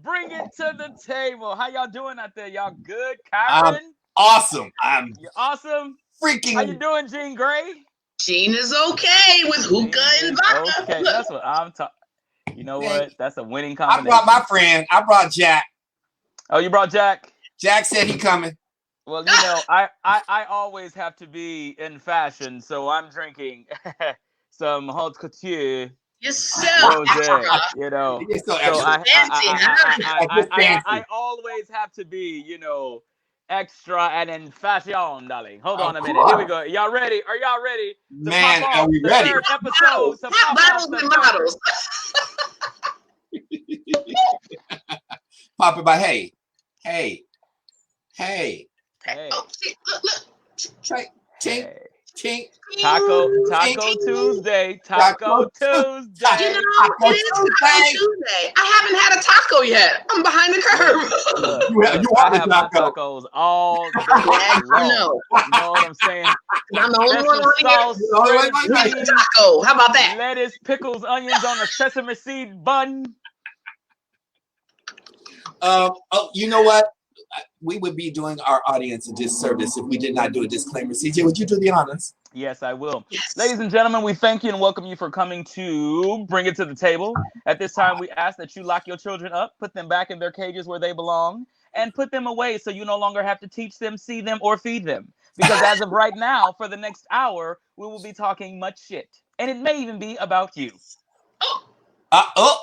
Bring it to the table. How y'all doing out there? Y'all good? I'm Kyron, awesome. I'm you're awesome. How you freaking. doing, Jean Grey? Gene is okay with hookah Jean and is vodka. okay. That's what I'm talking. You know Man, what? That's a winning I brought my combination. friend. I brought Jack. Oh, you brought Jack? Jack said he coming. Well, you know, I always have to be in fashion, so I'm drinking some haute couture You're so rosé. extra. You know, He's so so You extra. fancy, huh? Like just I fancy. always have to be, extra and in fashion, darling. Hold Of on a minute. Here we course, go. Y'all ready? Are y'all ready to pop man. Are off we the ready? third episode? To Hot pop off bottles the and third. models. Pop it by hey, hey, hey, Hey, Oh, shit, look. tink, tink, hey. tink, Taco tink, Taco Tuesday. taco, Taco You Tuesday. know, taco it is Taco Tuesday. Tuesday. I haven't had a taco yet. I'm behind the Look, curve. look, You look. are I the have my taco. tacos all day Glad you long. know. You know what I'm saying? I'm the only one Special on here sauce, You know what shredded I with mean? a cheese, taco. How about that? lettuce, pickles, onions on a sesame seed bun. Oh, you know what? We would be doing our audience a disservice if we did not do a disclaimer. CJ, would you do the honors? Yes, I will. Yes. Ladies and gentlemen, we thank you and welcome you for coming to Bring It to the Table. At this time, we ask that you lock your children up, put them back in their cages where they belong, and put them away so you no longer have to teach them, see them, or feed them. Because as of right now, for the next hour, we will be talking much shit. And it may even be about you. Oh, Oh,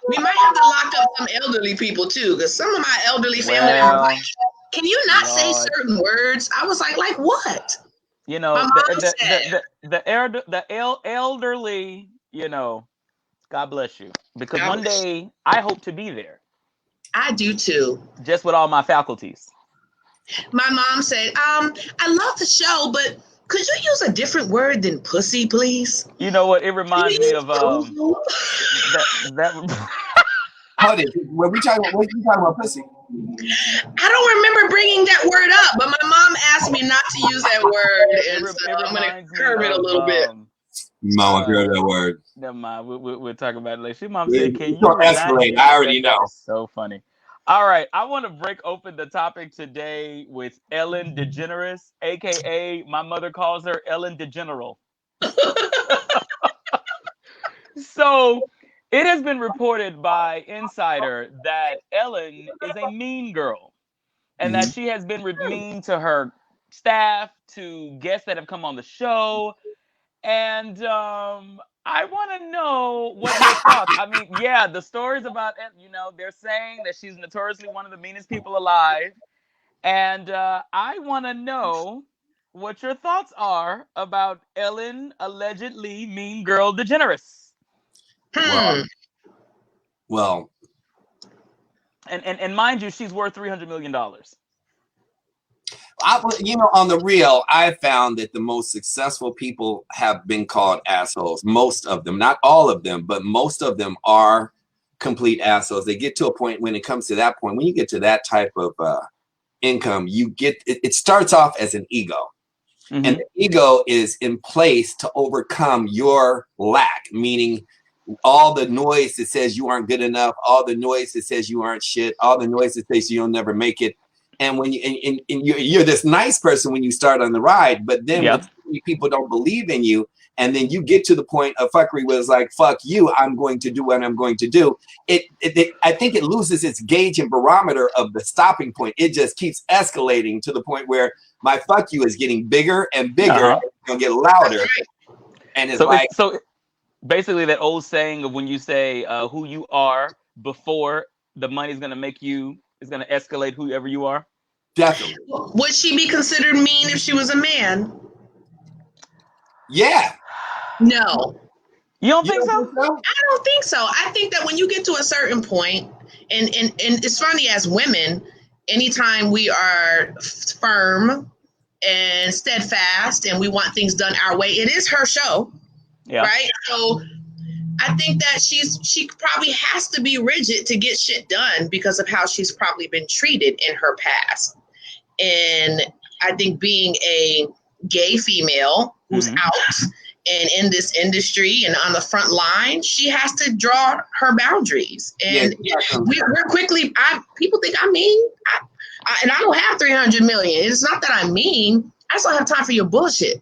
we might have to lock up some elderly people too, because some of my elderly family members Well, like, can you not say Lord. certain words? I was like what? You My know, mom said, the elderly, God bless you. Because God one bless you. day I hope to be there, I do too. just with all my faculties. My mom said, I love the show, but could you use a different word than pussy, please? You know what? It Can reminds you me use of boo-boo? that. hold it. When we talking about, what you talking about pussy? I don't remember bringing that word up, but my mom asked me not to use that word, and so It I'm going to reminds me curb it a of little bit. Mama, uh. girl, that word. Never mind. We'll talk about it later. She mom said, "Can It's you gonna remind escalate. me?" I already That know. is so funny. All right, I want to break open the topic today with Ellen DeGeneres, aka my mother calls her Ellen DeGeneral. So it has been reported by Insider that Ellen is a mean girl and that Mhm. she has been mean to her staff, to guests that have come on the show, and I want to know what your thoughts. I mean, yeah, the stories about it, they're saying that she's notoriously one of the meanest people alive, and I want to know what your thoughts are about Ellen allegedly mean girl DeGeneres. Hmm. Well, well, And mind you, she's worth $300 million. on the real, I found that the most successful people have been called assholes. Most of them, not all of them, but most of them are complete assholes. They get to a point when it comes to that point, when you get to that type of income, you get it starts off as an ego. And Mm-hmm. the ego is in place to overcome your lack, meaning all the noise that says you aren't good enough, all the noise that says you aren't shit, all the noise that says you'll never make it. And when you're this nice person when you start on the ride, but then when Yeah. so many people don't believe in you, and then you get to the point of fuckery where it's like, fuck you, I'm going to do what I'm going to do. I think it loses its gauge and barometer of the stopping point. It just keeps escalating to the point where my fuck you is getting bigger and bigger, and Uh-huh. it's gonna get louder. And it's So like, basically that old saying of when you say who you are before the money's gonna make you is gonna escalate whoever you are. definitely. Would she be considered mean if she was a man? Yeah. No. You don't You think don't so? think so? I don't think so. I think that when you get to a certain point, and it's funny as women, anytime we are firm and steadfast and we want things done our way, it is her show, Yeah. right? So I think that she probably has to be rigid to get shit done because of how she's probably been treated in her past. And I think being a gay female who's Mm-hmm. out and in this industry and on the front line, she has to draw her boundaries. And we're quickly, people think I'm mean. And I don't have 300 million. It's not that I'm mean. I just don't have time for your bullshit.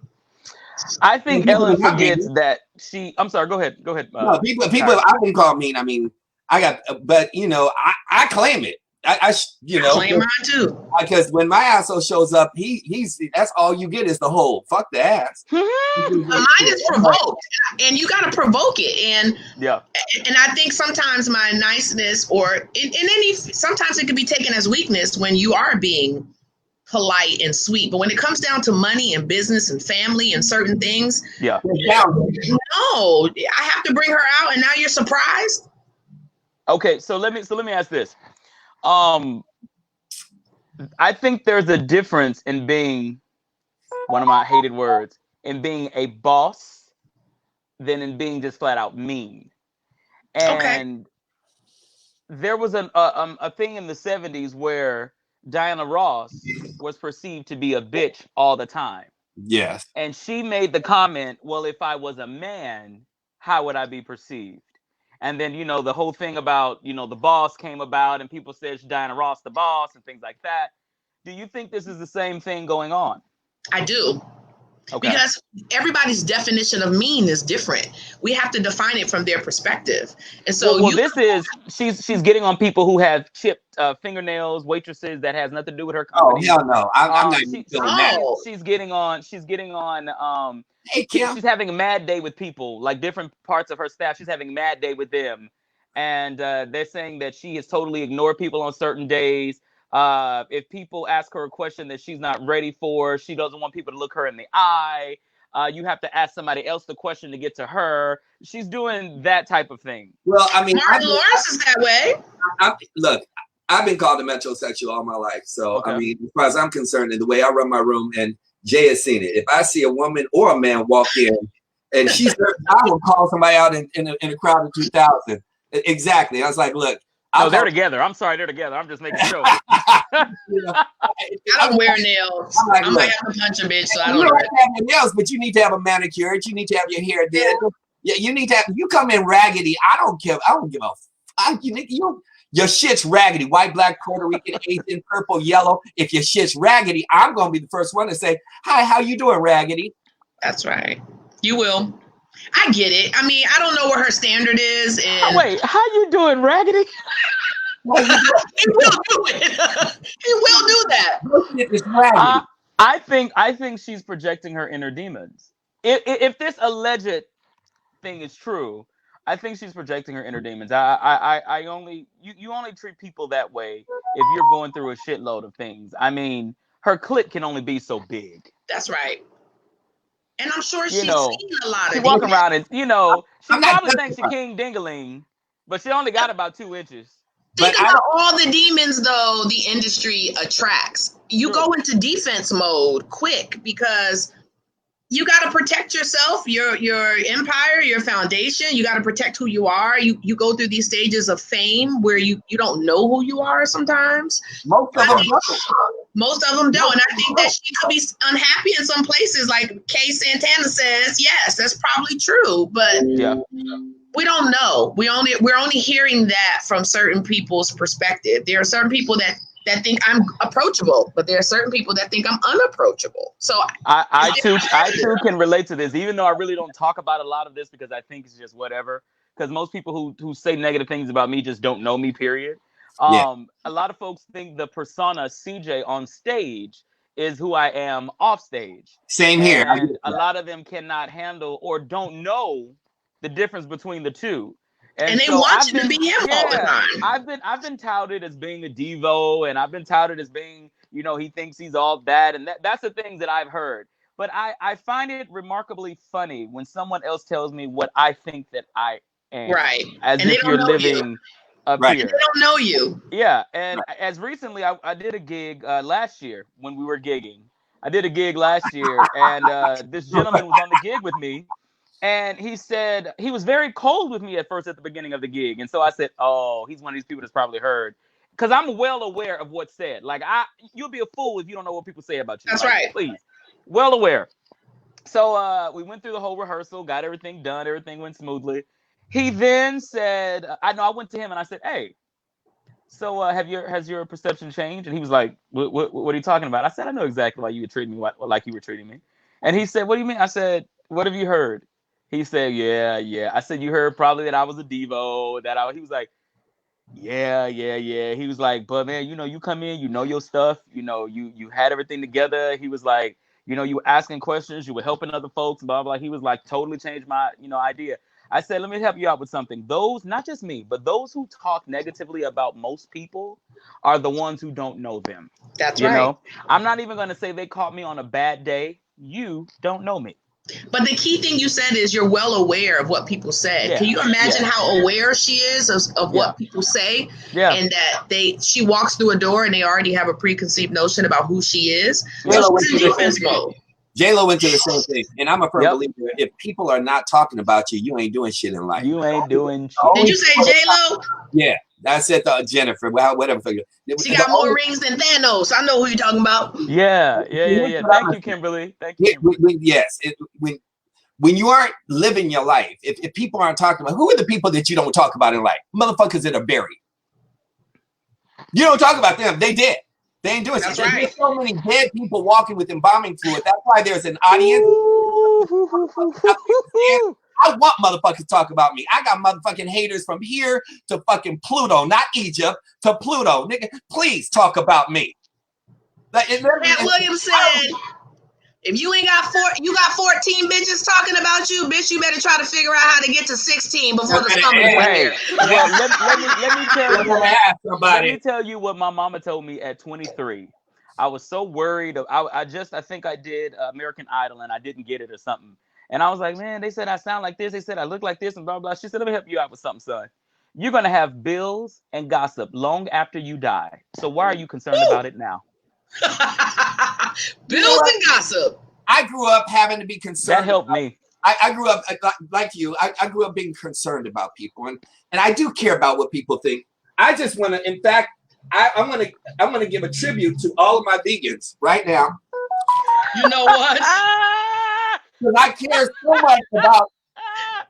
I think Ellen forgets that I'm sorry. Go ahead. No, people. I wouldn't call mean. I mean, but I claim it. I claim mine too. Because when my asshole shows up, he's that's all you get is the hole. Fuck the ass. Mine is provoked, and you got to provoke it. And I think sometimes my niceness, or sometimes it could be taken as weakness when you are being polite and sweet. But when it comes down to money and business and family and certain things, no, I have to bring her out, and now you're surprised. Okay, so let me ask this. I think there's a difference in being, one of my hated words, in being a boss than in being just flat out mean. And there was a thing in the 70s where Diana Ross was perceived to be a bitch all the time. Yes. And she made the comment, well, if I was a man, how would I be perceived? And then, the whole thing about, the boss came about and people said Diana Ross the boss and things like that. Do you think this is the same thing going on? I do. Okay. Because everybody's definition of mean is different. We have to define it from their perspective. And so she's getting on people who have chipped fingernails, waitresses that has nothing to do with her company. Oh, hell no. I'm not even feeling that. She's getting on hey, Kim. She's having a mad day with people, like different parts of her staff. She's having a mad day with them. And they're saying that she has totally ignored people on certain days. If people ask her a question that she's not ready for, she doesn't want people to look her in the eye. You have to ask somebody else the question to get to her. She's doing that type of thing. Well, I mean, Martin Lawrence is that way. Look, I've been called a metrosexual all my life. So, I mean, as far as I'm concerned, in the way I run my room, and Jay has seen it. If I see a woman or a man walk in and she's I will call somebody out in a crowd of 2,000. Exactly. I was like, look. No, they're together. I'm sorry, they're together. I'm just making sure. I don't wear nails. I might have to punch a bitch, so I don't have nails, but you need to have a manicure. You need to have your hair done. Yeah, you need to have. You come in raggedy. I don't give a. Your shit's raggedy. White, black, Puerto Rican, Asian, purple, yellow. If your shit's raggedy, I'm gonna be the first one to say, "Hi, how you doing, raggedy?" That's right. You will. I get it. I mean, I don't know what her standard is. And wait, how you doing, raggedy? He will do it. He will do that. I think she's projecting her inner demons. If this alleged thing is true, I think she's projecting her inner demons. You only treat people that way if you're going through a shitload of things. I mean, her clit can only be so big. That's right. And I'm sure she's seen a lot of she walking around and, she probably thinks she's King Dingaling, but she only got about 2 inches. Think about all the demons, though, the industry attracts. You go into defense mode quick because you got to protect yourself, your empire, your foundation. You got to protect who you are. You go through these stages of fame where you don't know who you are sometimes. Most of them don't. And I think that she could be unhappy in some places. Like Kay Santana says, yes, that's probably true. But we don't know. We're only hearing that from certain people's perspective. There are certain people that think I'm approachable, but there are certain people that think I'm unapproachable. So I too can relate to this, even though I really don't talk about a lot of this because I think it's just whatever. Because most people who say negative things about me just don't know me, period. A lot of folks think the persona CJ on stage is who I am off stage. Same here. And a lot of them cannot handle or don't know the difference between the two. And they want you to be him all the time. I've been touted as being a Devo, and I've been touted as being, he thinks he's all that, and that's the things that I've heard. But I find it remarkably funny when someone else tells me what I think that I am. Right. As if you're living up here. They don't know you. Yeah. And as recently, I did a gig last year when we were gigging. I did a gig last year, and this gentleman was on the gig with me. And he said he was very cold with me at first at the beginning of the gig. And so I said, oh, he's one of these people that's probably heard. Because I'm well aware of what's said. Like, you'll be a fool if you don't know what people say about you. That's like, right. Please. Well aware. So we went through the whole rehearsal, got everything done, everything went smoothly. He then said, I went to him and I said, hey, so has your perception changed? And he was like, what are you talking about? I said, I know exactly why you were treating me like you were treating me. And he said, what do you mean? I said, what have you heard? He said, yeah. I said, you heard probably that I was a Devo, he was like, yeah. He was like, but man, you come in, you know your stuff, you had everything together. He was like, you were asking questions, you were helping other folks, blah, blah. He was like, totally changed my, idea. I said, let me help you out with something. Those, not just me, but those who talk negatively about most people are the ones who don't know them. That's right. Know? I'm not even going to say they caught me on a bad day. You don't know me. But the key thing you said is you're well aware of what people say. Yeah. Can you imagine how aware she is of what people say? Yeah. And that she walks through a door and they already have a preconceived notion about who she is. Yeah. So she's in defense mode. J-Lo went through the same thing. And I'm a firm believer, if people are not talking about you, you ain't doing shit in life. You ain't doing shit. Did you say J-Lo? Yeah. I said Jennifer, whatever. She got more rings than Thanos. I know who you're talking about. Yeah. Thank you, Kimberly. Thank you. Kimberly. Yes. When you aren't living your life, if people aren't talking about, who are the people that you don't talk about in life? Motherfuckers that are buried. You don't talk about them. They dead. They ain't doing shit. There's so many dead people walking with embalming fluid. That's why there's an audience. I want motherfuckers to talk about me. I got motherfucking haters from here to fucking Pluto, not Egypt, to Pluto. Nigga, please talk about me. Pat Williams said, if you ain't got 14 bitches talking about you, bitch, you better try to figure out how to get to 16 before the summer went there. Well, let me tell you what my mama told me at 23. I was so worried. I think I did American Idol and I didn't get it or something. And I was like, man, they said I sound like this. They said I look like this and blah, blah. She said, let me help you out with something, son. You're going to have bills and gossip long after you die. So why are you concerned about it now? Bills and gossip. I grew up having to be concerned. That helped me. I grew up like you. I grew up being concerned about people. And I do care about what people think. I just want to, in fact, I'm gonna give a tribute to all of my vegans right now. You know what? Because I care so much about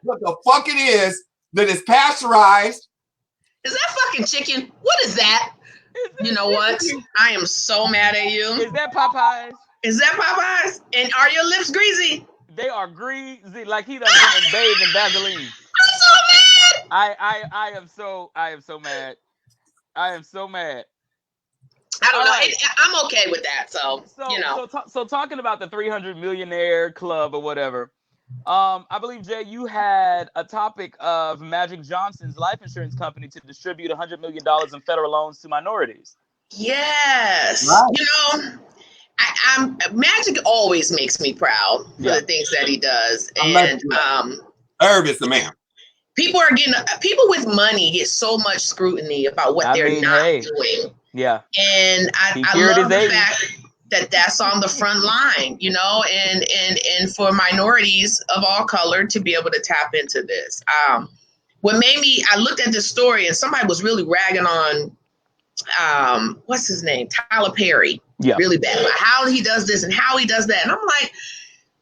what the fuck it is that is pasteurized. Is that fucking chicken? What is that? You know what? I am so mad at you. Is that Popeyes? Is that Popeyes? And are your lips greasy? They are greasy, like he done been bathed in Vaseline. I'm so mad. I am so mad. I am so mad. I don't know. Right. I'm okay with that. So you know. So talking about the 300 millionaire club or whatever, I believe, Jay, you had a topic of Magic Johnson's life insurance company to distribute $100 million in federal loans to minorities. Yes. Right. You know, Magic always makes me proud for the things that he does. And Herb is the man. People with money get so much scrutiny about what they're not doing. Yeah. And I love the fact that that's on the front line, you know, and for minorities of all color to be able to tap into this. What made me, I looked at this story and somebody was really ragging on, what's his name? Tyler Perry. Yeah. Really bad about how he does this and how he does that. And I'm like,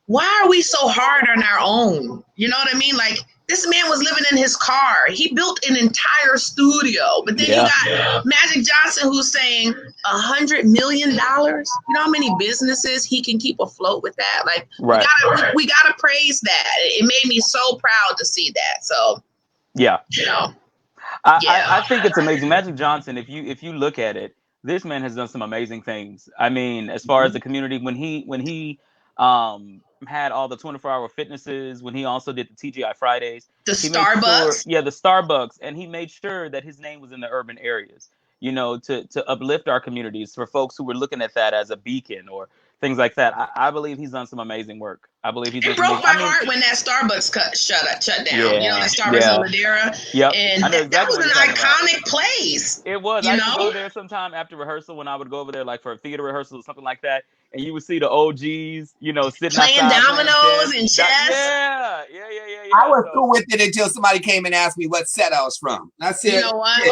why are we so hard on our own? You know what I mean? Like, this man was living in his car. He built an entire studio. But then you got Magic Johnson who's saying $100 million. You know how many businesses he can keep afloat with that? Like, we gotta praise that. It made me so proud to see that. So, you know. I think it's amazing. Magic Johnson, if you look at it, this man has done some amazing things. I mean, as far as the community, when he had all the 24-hour fitnesses, when he also did the TGI Fridays, the Starbucks, the Starbucks, and he made sure that his name was in the urban areas, you know, to uplift our communities for folks who were looking at that as a beacon or things like that. I believe he's done some amazing work. I believe he's. It broke my heart when that Starbucks shut down. You know, that Starbucks in Ladera. Yep. And that was an iconic place. It was. I used to go there sometime after rerehearsal when I would go over there, like for a theater rehearsal or something like that. And you would see the OGs, you know, sitting playing dominoes and chess. Yeah. I was cool with it until somebody came and asked me what set I was from. And I said, you know what?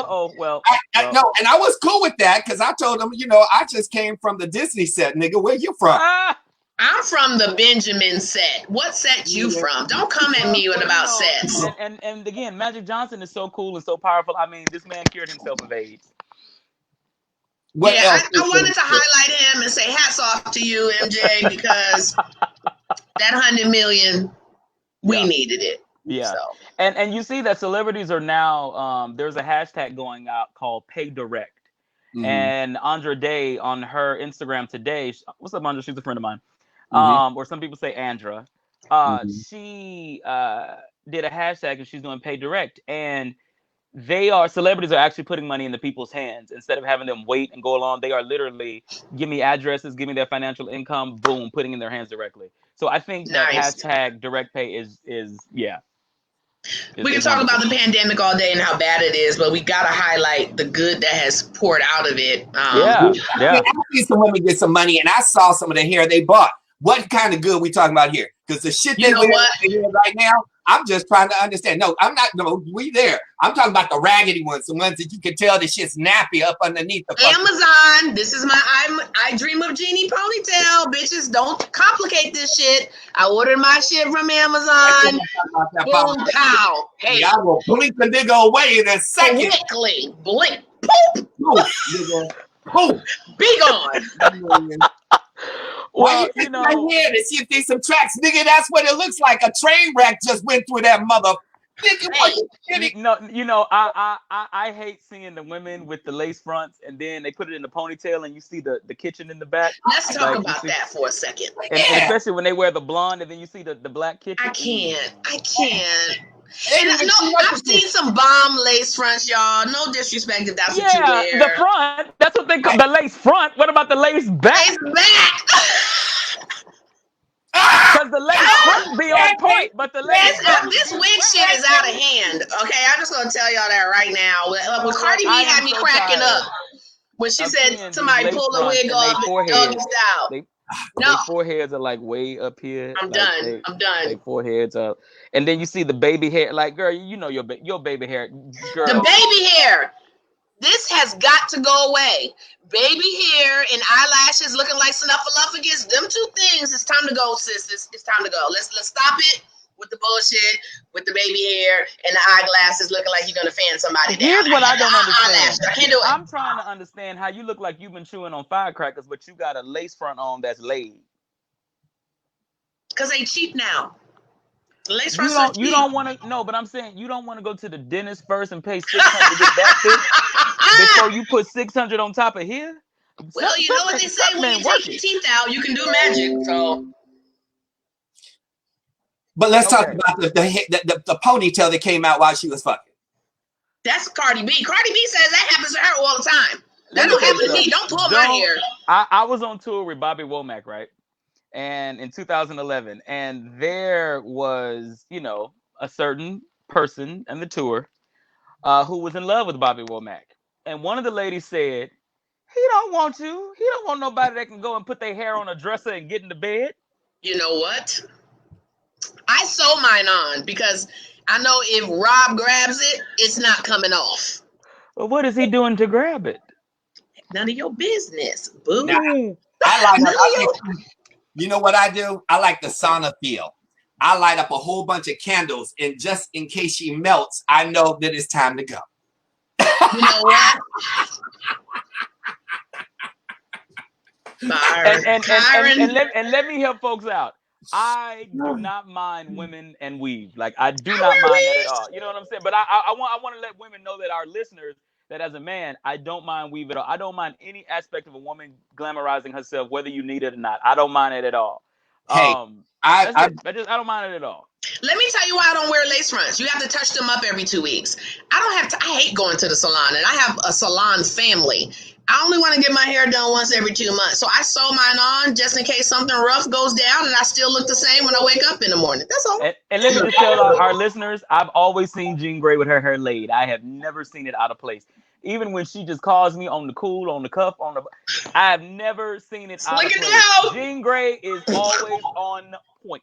No, and I was cool with that because I told them, you know, I just came from the Disney set, nigga. Where you from? I'm from the Benjamin set. What set you from? Don't come at me with about sets. And again, Magic Johnson is so cool and so powerful. I mean, this man cured himself of AIDS. What Yeah, else? I wanted to highlight him and say hats off to you, MJ, because that 100 million, we needed it. Yeah. So. And you see that celebrities are now, there's a hashtag going out called Pay Direct. Mhm. And Andra Day on her Instagram today, what's up, Andra? She's a friend of mine. Or some people say Andra. She did a hashtag and she's doing Pay Direct. And celebrities are actually putting money into people's hands instead of having them wait and go along. They are literally, give me addresses, give me their financial income, boom, putting in their hands directly. So I think that hashtag direct pay is yeah. We can talk about the pandemic all day and how bad it is, but we gotta highlight the good that has poured out of it. Yeah. I see some women get some money, and I saw some of the hair they bought. What kind of good we talking about here? Because the shit they wear right now, I'm just trying to understand. No, I'm not. No, we there. I'm talking about the raggedy ones, the ones that you can tell the shit's nappy up underneath the Amazon. This is my I Dream of Jeannie ponytail. Bitches, don't complicate this shit. I ordered my shit from Amazon. Boom, pow. Hey, I will blink the nigga away in a second. Quickly, blink, poop, nigga, poop. Be gone. Well, you know, right here to see if there's some tracks, nigga. That's what it looks like. A train wreck just went through that mother. Nigga, no, you know, I hate seeing the women with the lace fronts and then they put it in the ponytail and you see the kitchen in the back. Let's talk about that for a second. And especially when they wear the blonde and then you see the black kitchen. I can't. And I've seen some bomb lace fronts, y'all. No disrespect if that's what you wear. The front. That's what they call the lace front. What about the lace back? Lace back. Because the lace front be on point, but the lace this wig shit is out of hand. Okay, I'm just gonna tell y'all that right now. When Cardi B had me cracking up when she said somebody pull the wig off doggy style. Their foreheads are like way up here. I'm done. Their foreheads are, and then you see the baby hair. Like, girl, you know your baby hair. Girl. The baby hair. This has got to go away. Baby hair and eyelashes looking like snuffleupagus. Them two things. It's time to go, sis. It's time to go. Let's stop it with the bullshit, with the baby hair and the eyeglasses looking like you're gonna fan somebody down. Here's what I don't understand. I can't do it. I'm trying to understand how you look like you've been chewing on firecrackers, but you got a lace front on that's laid. Because they cheap now. Lace fronts are cheap. You don't want to. No, but I'm saying you don't want to go to the dentist first and pay $600 to get that fixed before you put $600 on top of here. Well, you know what they say when you take your teeth out, you can do magic. So. But let's talk about the ponytail that came out while she was fucking. That's Cardi B. Cardi B says that happens to her all the time. That don't happen to me. Don't pull my hair. I was on tour with Bobby Womack, right? And in 2011, and there was, you know, a certain person in the tour who was in love with Bobby Womack. And one of the ladies said, he don't want you. He don't want nobody that can go and put their hair on a dresser and get into bed. You know what? I sew mine on because I know if Rob grabs it, it's not coming off. Well, what is he doing to grab it? None of your business, boo. Now, you know what I do? I like the sauna feel. I light up a whole bunch of candles, and just in case she melts, I know that it's time to go. You know what? And let me help folks out. I do not mind women and weave. Like, I do not mind that at all. You know what I'm saying? But I want to let women know that our listeners, that as a man, I don't mind weave at all. I don't mind any aspect of a woman glamorizing herself, whether you need it or not. I don't mind it at all. Hey, I don't mind it at all. Let me tell you why I don't wear lace fronts. You have to touch them up every 2 weeks. I hate going to the salon, and I have a salon family. I only want to get my hair done once every 2 months. So I sew mine on just in case something rough goes down and I still look the same when I wake up in the morning. That's all. And let me just tell our listeners, I've always seen Jean Grey with her hair laid. I have never seen it out of place. Even when she just calls me on the cool, on the cuff, I have never seen it out of place. Jean Grey is always on point.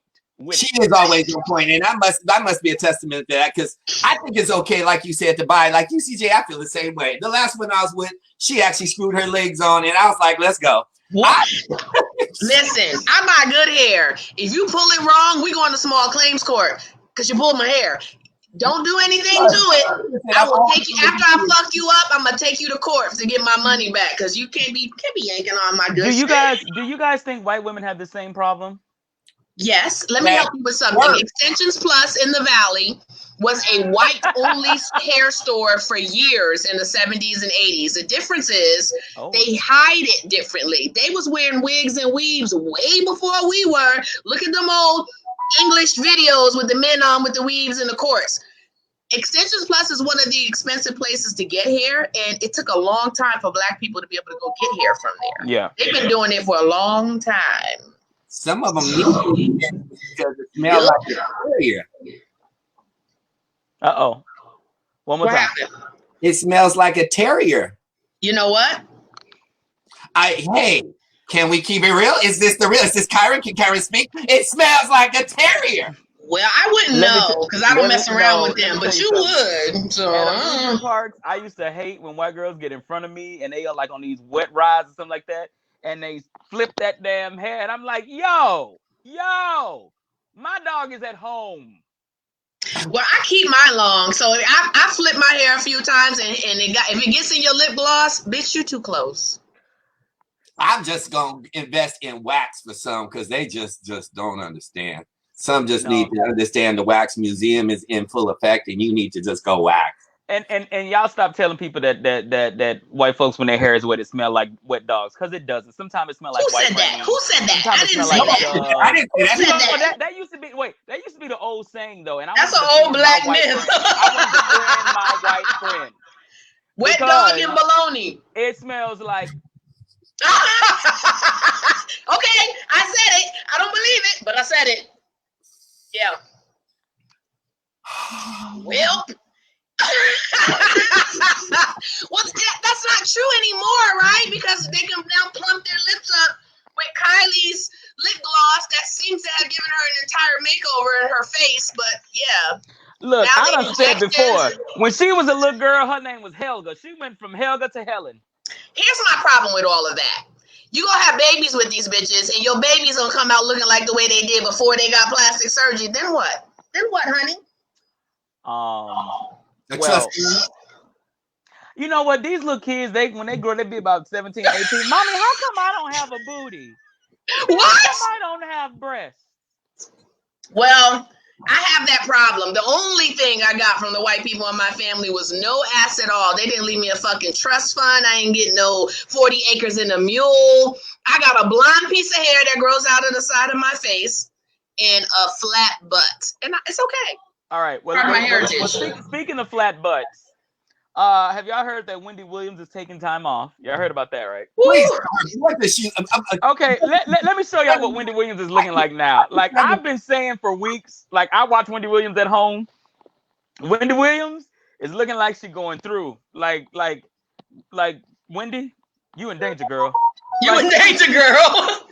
She is always on point, and that must be a testament to that, because I think it's okay, like you said, to buy. Like you, CJ, I feel the same way. The last one I was with, she actually screwed her legs on, and I was like, "Let's go." What? Listen, I buy good hair. If you pull it wrong, we going to small claims court because you pulled my hair. Don't do anything to it. I will take you after I fuck you up. I'm gonna take you to court to get my money back because you can't be yanking on my good. Do you guys think white women have the same problem? Yes. Let me help you with something. Extensions Plus in the Valley was a white only hair store for years in the 70s and 80s. The difference is they hide it differently. They was wearing wigs and weaves way before we were. Look at them old English videos with the men on with the weaves in the courts. Extensions Plus is one of the expensive places to get hair, and it took a long time for Black people to be able to go get hair from there. Yeah. They've been doing it for a long time. Some of them need it because it smells like a terrier. Uh-oh. One more time. Happened? It smells like a terrier. You know what? Hey, can we keep it real? Is this the real? Is this Kyron? Can Kyron speak? It smells like a terrier. Well, I wouldn't know because I don't mess around with them, but you would. So parks, I used to hate when white girls get in front of me and they are like on these wet rides or something like that, and they flip that damn hair, and I'm like, yo, my dog is at home. Well, I keep mine long, so I flip my hair a few times, and if it gets in your lip gloss, bitch, you too close. I'm just gonna invest in wax for some because they just don't understand. Some just need to understand the wax museum is in full effect, and you need to just go wax. And y'all stop telling people that white folks when their hair is wet, it smell like wet dogs, because it doesn't. Sometimes it smells like white rain. Who said that? Sometimes I didn't say that. I didn't say that. That used to be that used to be the old saying though, and that's an old Black myth. I want to friend my white friend. Wet dog and baloney. It smells like. Okay, I said it. I don't believe it, but I said it. Yeah. Well. Well, that's not true anymore, right? Because they can now plump their lips up with Kylie's lip gloss that seems to have given her an entire makeover in her face. But yeah. Look, I done said before, when she was a little girl, her name was Helga. She went from Helga to Helen. Here's my problem with all of that. You gonna have babies with these bitches, and your baby's gonna come out looking like the way they did before they got plastic surgery. Then what? Then what, honey? Well, you know what? These little kids, when they grow, they be about 17, 18. Mommy, how come I don't have a booty? What? How come I don't have breasts? Well, I have that problem. The only thing I got from the white people in my family was no ass at all. They didn't leave me a fucking trust fund. I didn't get no 40 acres and a mule. I got a blonde piece of hair that grows out of the side of my face and a flat butt. And it's okay. All right. Well, speaking of flat butts, have y'all heard that Wendy Williams is taking time off? Y'all heard about that, right? Please, what the shit? Okay, let me show y'all what Wendy Williams is looking like now. Like I've been saying for weeks, like I watch Wendy Williams at home. Wendy Williams is looking like she's going through. Like Wendy, you in danger, girl. You in danger, girl.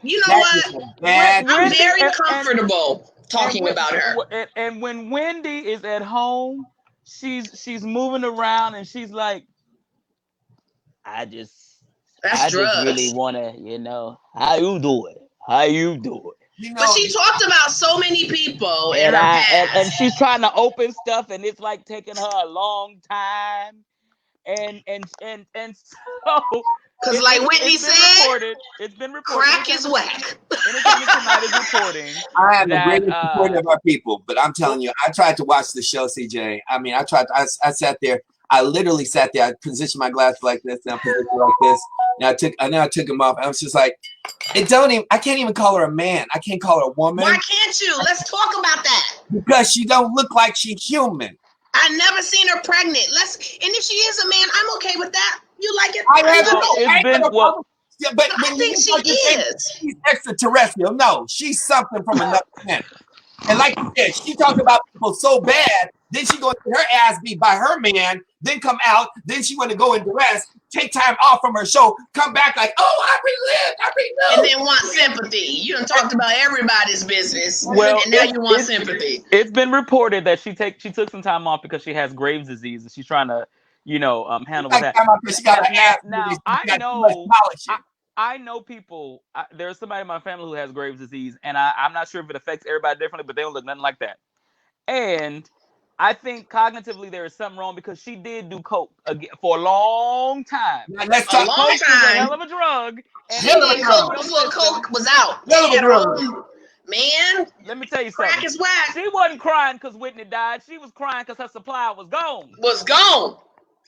You know what? I'm very comfortable talking about her. And when Wendy is at home, she's moving around and she's like, I just really want to, how you do it? How you do it? But she talked about so many people in her past. And she's trying to open stuff, and it's like taking her a long time. And so. Because like Whitney said, it's been reported. Crack is whack. Entertainment Tonight is reporting. I am the greatest supporter of our people, but I'm telling you, I tried to watch the show, CJ. I mean, I sat there. I literally sat there. I positioned my glasses like this, and I positioned like this. And I took them off. I was just like, I can't even call her a man. I can't call her a woman. Why can't you? Let's talk about that. Because she don't look like she's human. I never seen her pregnant. And if she is a man, I'm okay with that. You like it? But I think she is. She's extraterrestrial. No, she's something from another planet. And like you said, she talked about people so bad. Then she goes to her ass beat by her man. Then come out. Then she want to go and dress, take time off from her show, come back like, oh, I relived. And then want sympathy. You done talked about everybody's business. Well, and now you want sympathy. It's been reported that she took some time off because she has Graves' disease and she's trying to handle with that. She got an ass. Now, I know. I know people. There's somebody in my family who has Graves' disease, and I'm not sure if it affects everybody differently, but they don't look nothing like that. And I think cognitively there is something wrong because she did do coke for a long time. Let's talk. Coke is a hell of a drug. And she did coke before coke was out. Hell of a drug. Man, let me tell you crack something. Is whack. She wasn't crying because Whitney died. She was crying because her supply was gone. Was gone.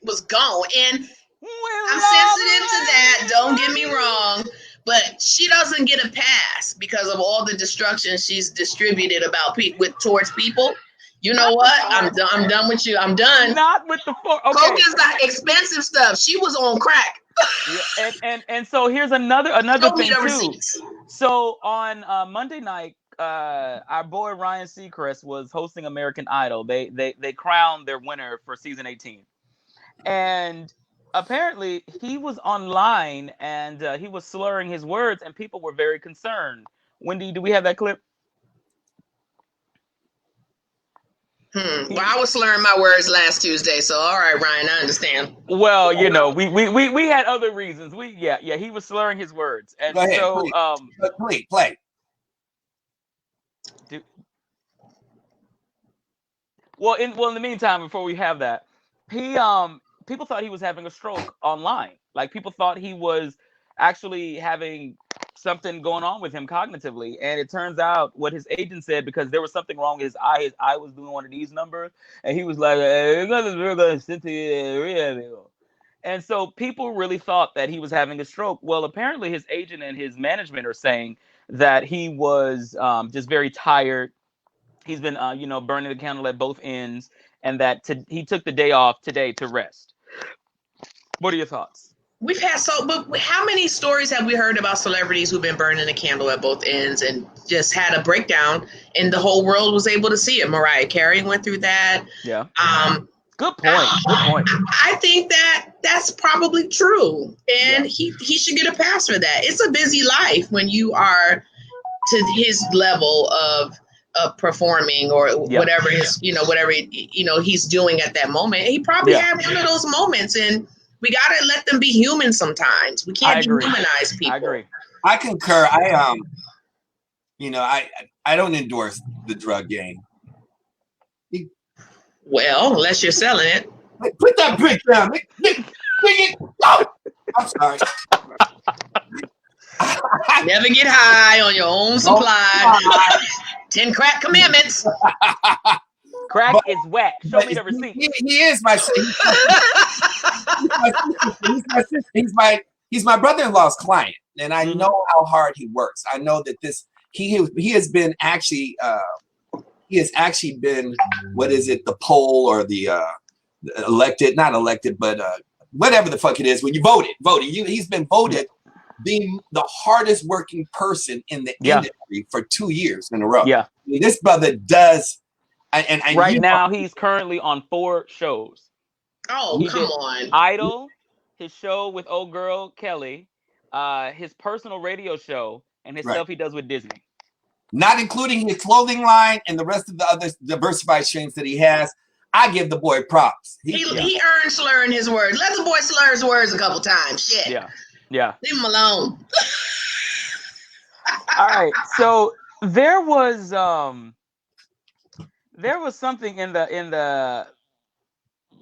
And I'm sensitive to that. Don't get me wrong. But she doesn't get a pass because of all the destruction she's distributed towards people. You know what? I'm done with you. I'm done. Not with the four. Okay. Coke is the expensive stuff. She was on crack. Yeah, and so here's another thing too. Receipts. So on Monday night, our boy Ryan Seacrest was hosting American Idol. They crowned their winner for season 18, and apparently he was online and he was slurring his words, and people were very concerned. Wendy, do we have that clip? Well, I was slurring my words last Tuesday, so all right, Ryan, I understand. Well, we had other reasons. He was slurring his words, and ahead, so play. Well, in the meantime, before we have that, people thought he was having a stroke online. Like people thought he was actually having something going on with him cognitively, and it turns out what his agent said, because there was something wrong with his eye was doing one of these numbers, and he was like, and so people really thought that he was having a stroke. Well, apparently his agent and his management are saying that he was just very tired. He's been burning the candle at both ends, and that he took the day off today to rest. What are your thoughts? We've had but how many stories have we heard about celebrities who've been burning a candle at both ends and just had a breakdown, and the whole world was able to see it? Mariah Carey went through that. Yeah. Good point. I think that's probably true, and he should get a pass for that. It's a busy life when you are to his level of performing or whatever he's doing at that moment. He probably had one of those moments, and we gotta let them be human sometimes. We can't dehumanize people. I agree. I concur. I don't endorse the drug game. Well, unless you're selling it. Put that brick down. Oh, I'm sorry. Never get high on your own supply. 10 crack commandments. Crack is whack. Show me the receipt. He is my he's my brother-in-law's client, and I know how hard he works. I know that he has actually been what is it, the poll or the not elected, but whatever the fuck it is, when you voted. He's been voted being the hardest working person in the industry for 2 years in a row. Yeah, I mean, this brother does. And right now he's currently on 4 shows. Oh, come on. Idol, his show with old girl Kelly, his personal radio show, and his stuff he does with Disney. Not including his clothing line and the rest of the other diversified streams that he has. I give the boy props. He earned slurring his words. Let the boy slur his words a couple times. Shit. Yeah. Leave him alone. All right. So there was something in the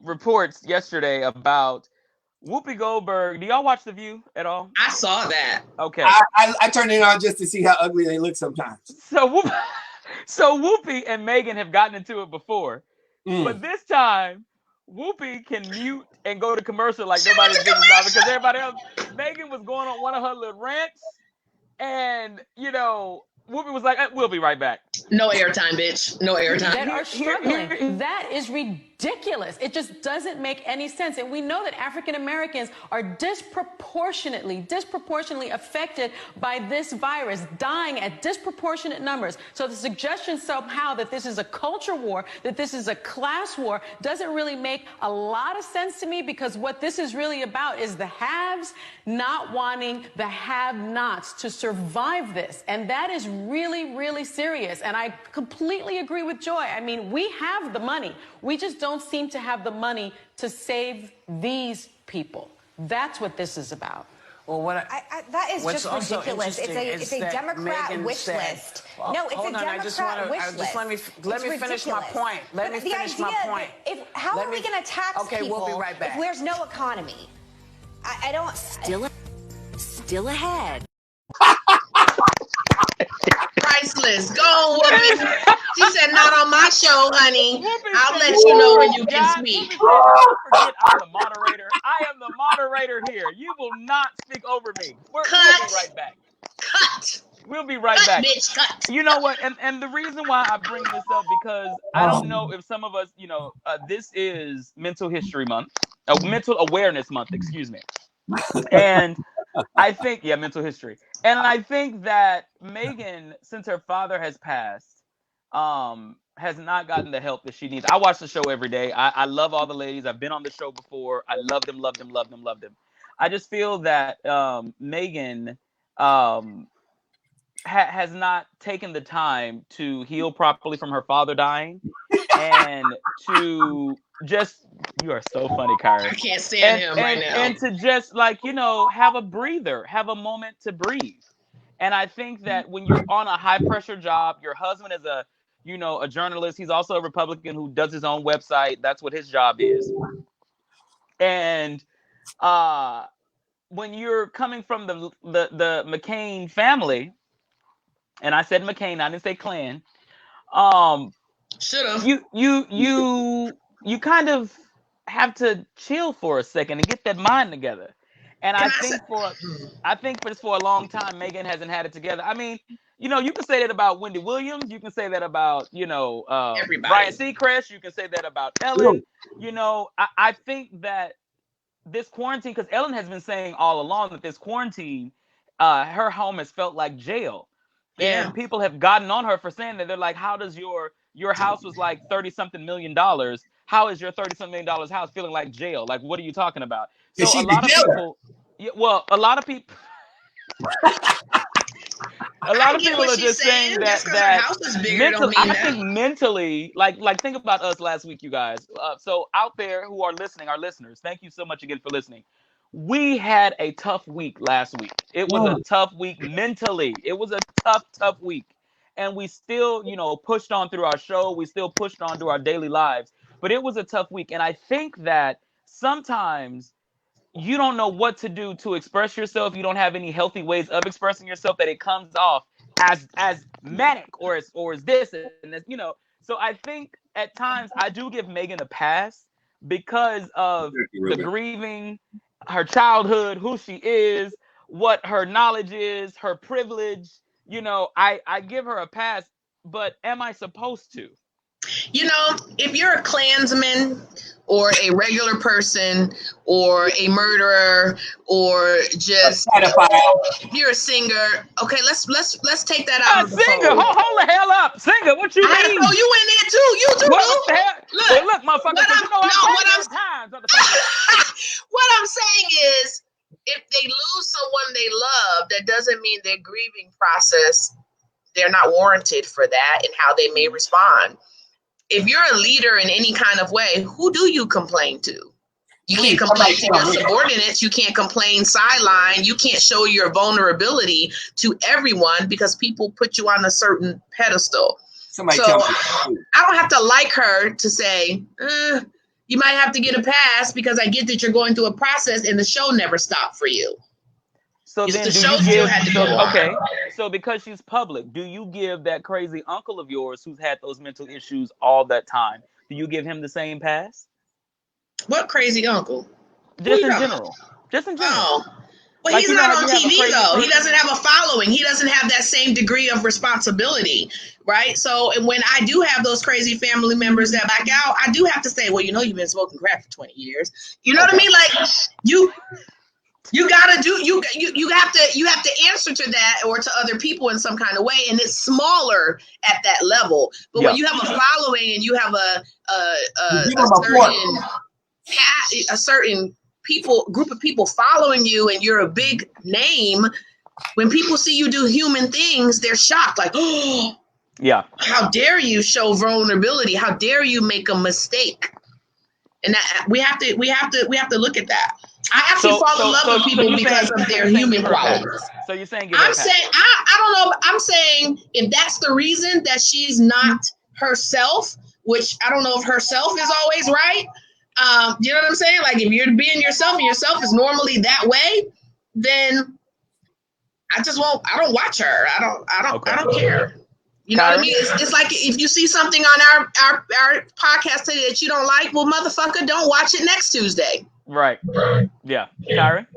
reports yesterday about Whoopi Goldberg. Do y'all watch The View at all? I saw that. Okay. I turned it on just to see how ugly they look sometimes. So Whoopi and Megan have gotten into it before, but this time Whoopi can mute and go to commercial like nobody's business now, because everybody else. Megan was going on one of her little rants, and Whoopi was like, "We'll be right back." No airtime, bitch. No airtime. That are struggling. That is ridiculous. It just doesn't make any sense. And we know that African Americans are disproportionately affected by this virus, dying at disproportionate numbers. So the suggestion somehow that this is a culture war, that this is a class war, doesn't really make a lot of sense to me, because what this is really about is the haves not wanting the have-nots to survive this. And that is really, really serious. And I completely agree with Joy. I mean, we have the money. We just don't don't seem to have the money to save these people. That's what this is about. Well, that is just ridiculous. It's a Democrat wish list. Well, no, it's a Democrat wish list. Let me finish my point. Let me finish my point. How are we going to tax people we'll be right back. if there's no economy? I don't... Still ahead. Priceless. Go on, Whoopi. She said, not on my show, honey. I'll let you know when you can speak. Don't forget I'm the moderator. I am the moderator here. You will not speak over me. We'll be right back. Cut. We'll be right back. Bitch, cut. You know what? And the reason why I bring this up, because I don't know if some of us, this is Mental History Month, Mental Awareness Month, excuse me. And I think, mental history. And I think that Megan, since her father has passed, has not gotten the help that she needs. I watch the show every day. I love all the ladies. I've been on the show before. I love them, love them, love them, love them. I just feel that Megan has not taken the time to heal properly from her father dying and to just, you are so funny, Kyrie. I can't stand him right now. And to just have a breather, have a moment to breathe. And I think that when you're on a high pressure job, your husband is a journalist. He's also a Republican who does his own website. That's what his job is. And when you're coming from the McCain family, and I said McCain, I didn't say Klan. Should have. You kind of have to chill for a second and get that mind together. And I think for a long time, Megan hasn't had it together. I mean, you can say that about Wendy Williams. You can say that about, Ryan Seacrest. You can say that about Ellen. I think that this quarantine, because Ellen has been saying all along that this quarantine, her home has felt like jail. Yeah. And people have gotten on her for saying that. They're like, how does your house was like $30-something million? How is your $30-something million house feeling like jail? Like, what are you talking about? So a lot of people are just saying that I think mentally, like think about us last week, you guys. So out there who are listening, our listeners, thank you so much again for listening. We had a tough week last week. It was a tough week mentally. It was a tough week. And we still, pushed on through our show. We still pushed on through our daily lives. But it was a tough week. And I think that sometimes you don't know what to do to express yourself. You don't have any healthy ways of expressing yourself, that it comes off as manic or as this and this, So I think at times I do give Megan a pass because of the grieving, her childhood, who she is, what her knowledge is, her privilege. I give her a pass, but am I supposed to? If you're a Klansman or a regular person or a murderer or just if you're a singer, okay, let's take that out. A singer, hold the hell up, singer. What you mean? I know you in there too. You too. What the hell? Look, motherfucker. What I'm saying is, if they lose someone they love, that doesn't mean their grieving process, they're not warranted for that and how they may respond. If you're a leader in any kind of way, who do you complain to? You can't complain to your subordinates. You can't complain sideline. You can't show your vulnerability to everyone because people put you on a certain pedestal. I don't have to like her to say, you might have to get a pass because I get that you're going through a process and the show never stopped for you. So then so because she's public, do you give that crazy uncle of yours who's had those mental issues all that time, do you give him the same pass? What crazy uncle? Just in general. Oh. Well, he's not on TV though. He doesn't have a following. He doesn't have that same degree of responsibility, right? So when I do have those crazy family members that back out, I do have to say, well, you've been smoking crack for 20 years. You know what I mean? Like you gotta do you have to answer to that or to other people in some kind of way, and it's smaller at that level. But when you have a following and you have a certain group of people following you and you're a big name, when people see you do human things, they're shocked, like, oh yeah, how dare you show vulnerability? How dare you make a mistake? And that we have to look at that. I actually fall in love with people because of their human qualities. So you're saying I'm saying I don't know. I'm saying if that's the reason that she's not herself, which I don't know if herself is always right. You know what I'm saying? Like if you're being yourself and yourself is normally that way, then I don't watch her. I don't care. You know what I mean? It's like if you see something on our podcast today that you don't like, well, motherfucker, don't watch it next Tuesday. Right. Yeah. Kyron?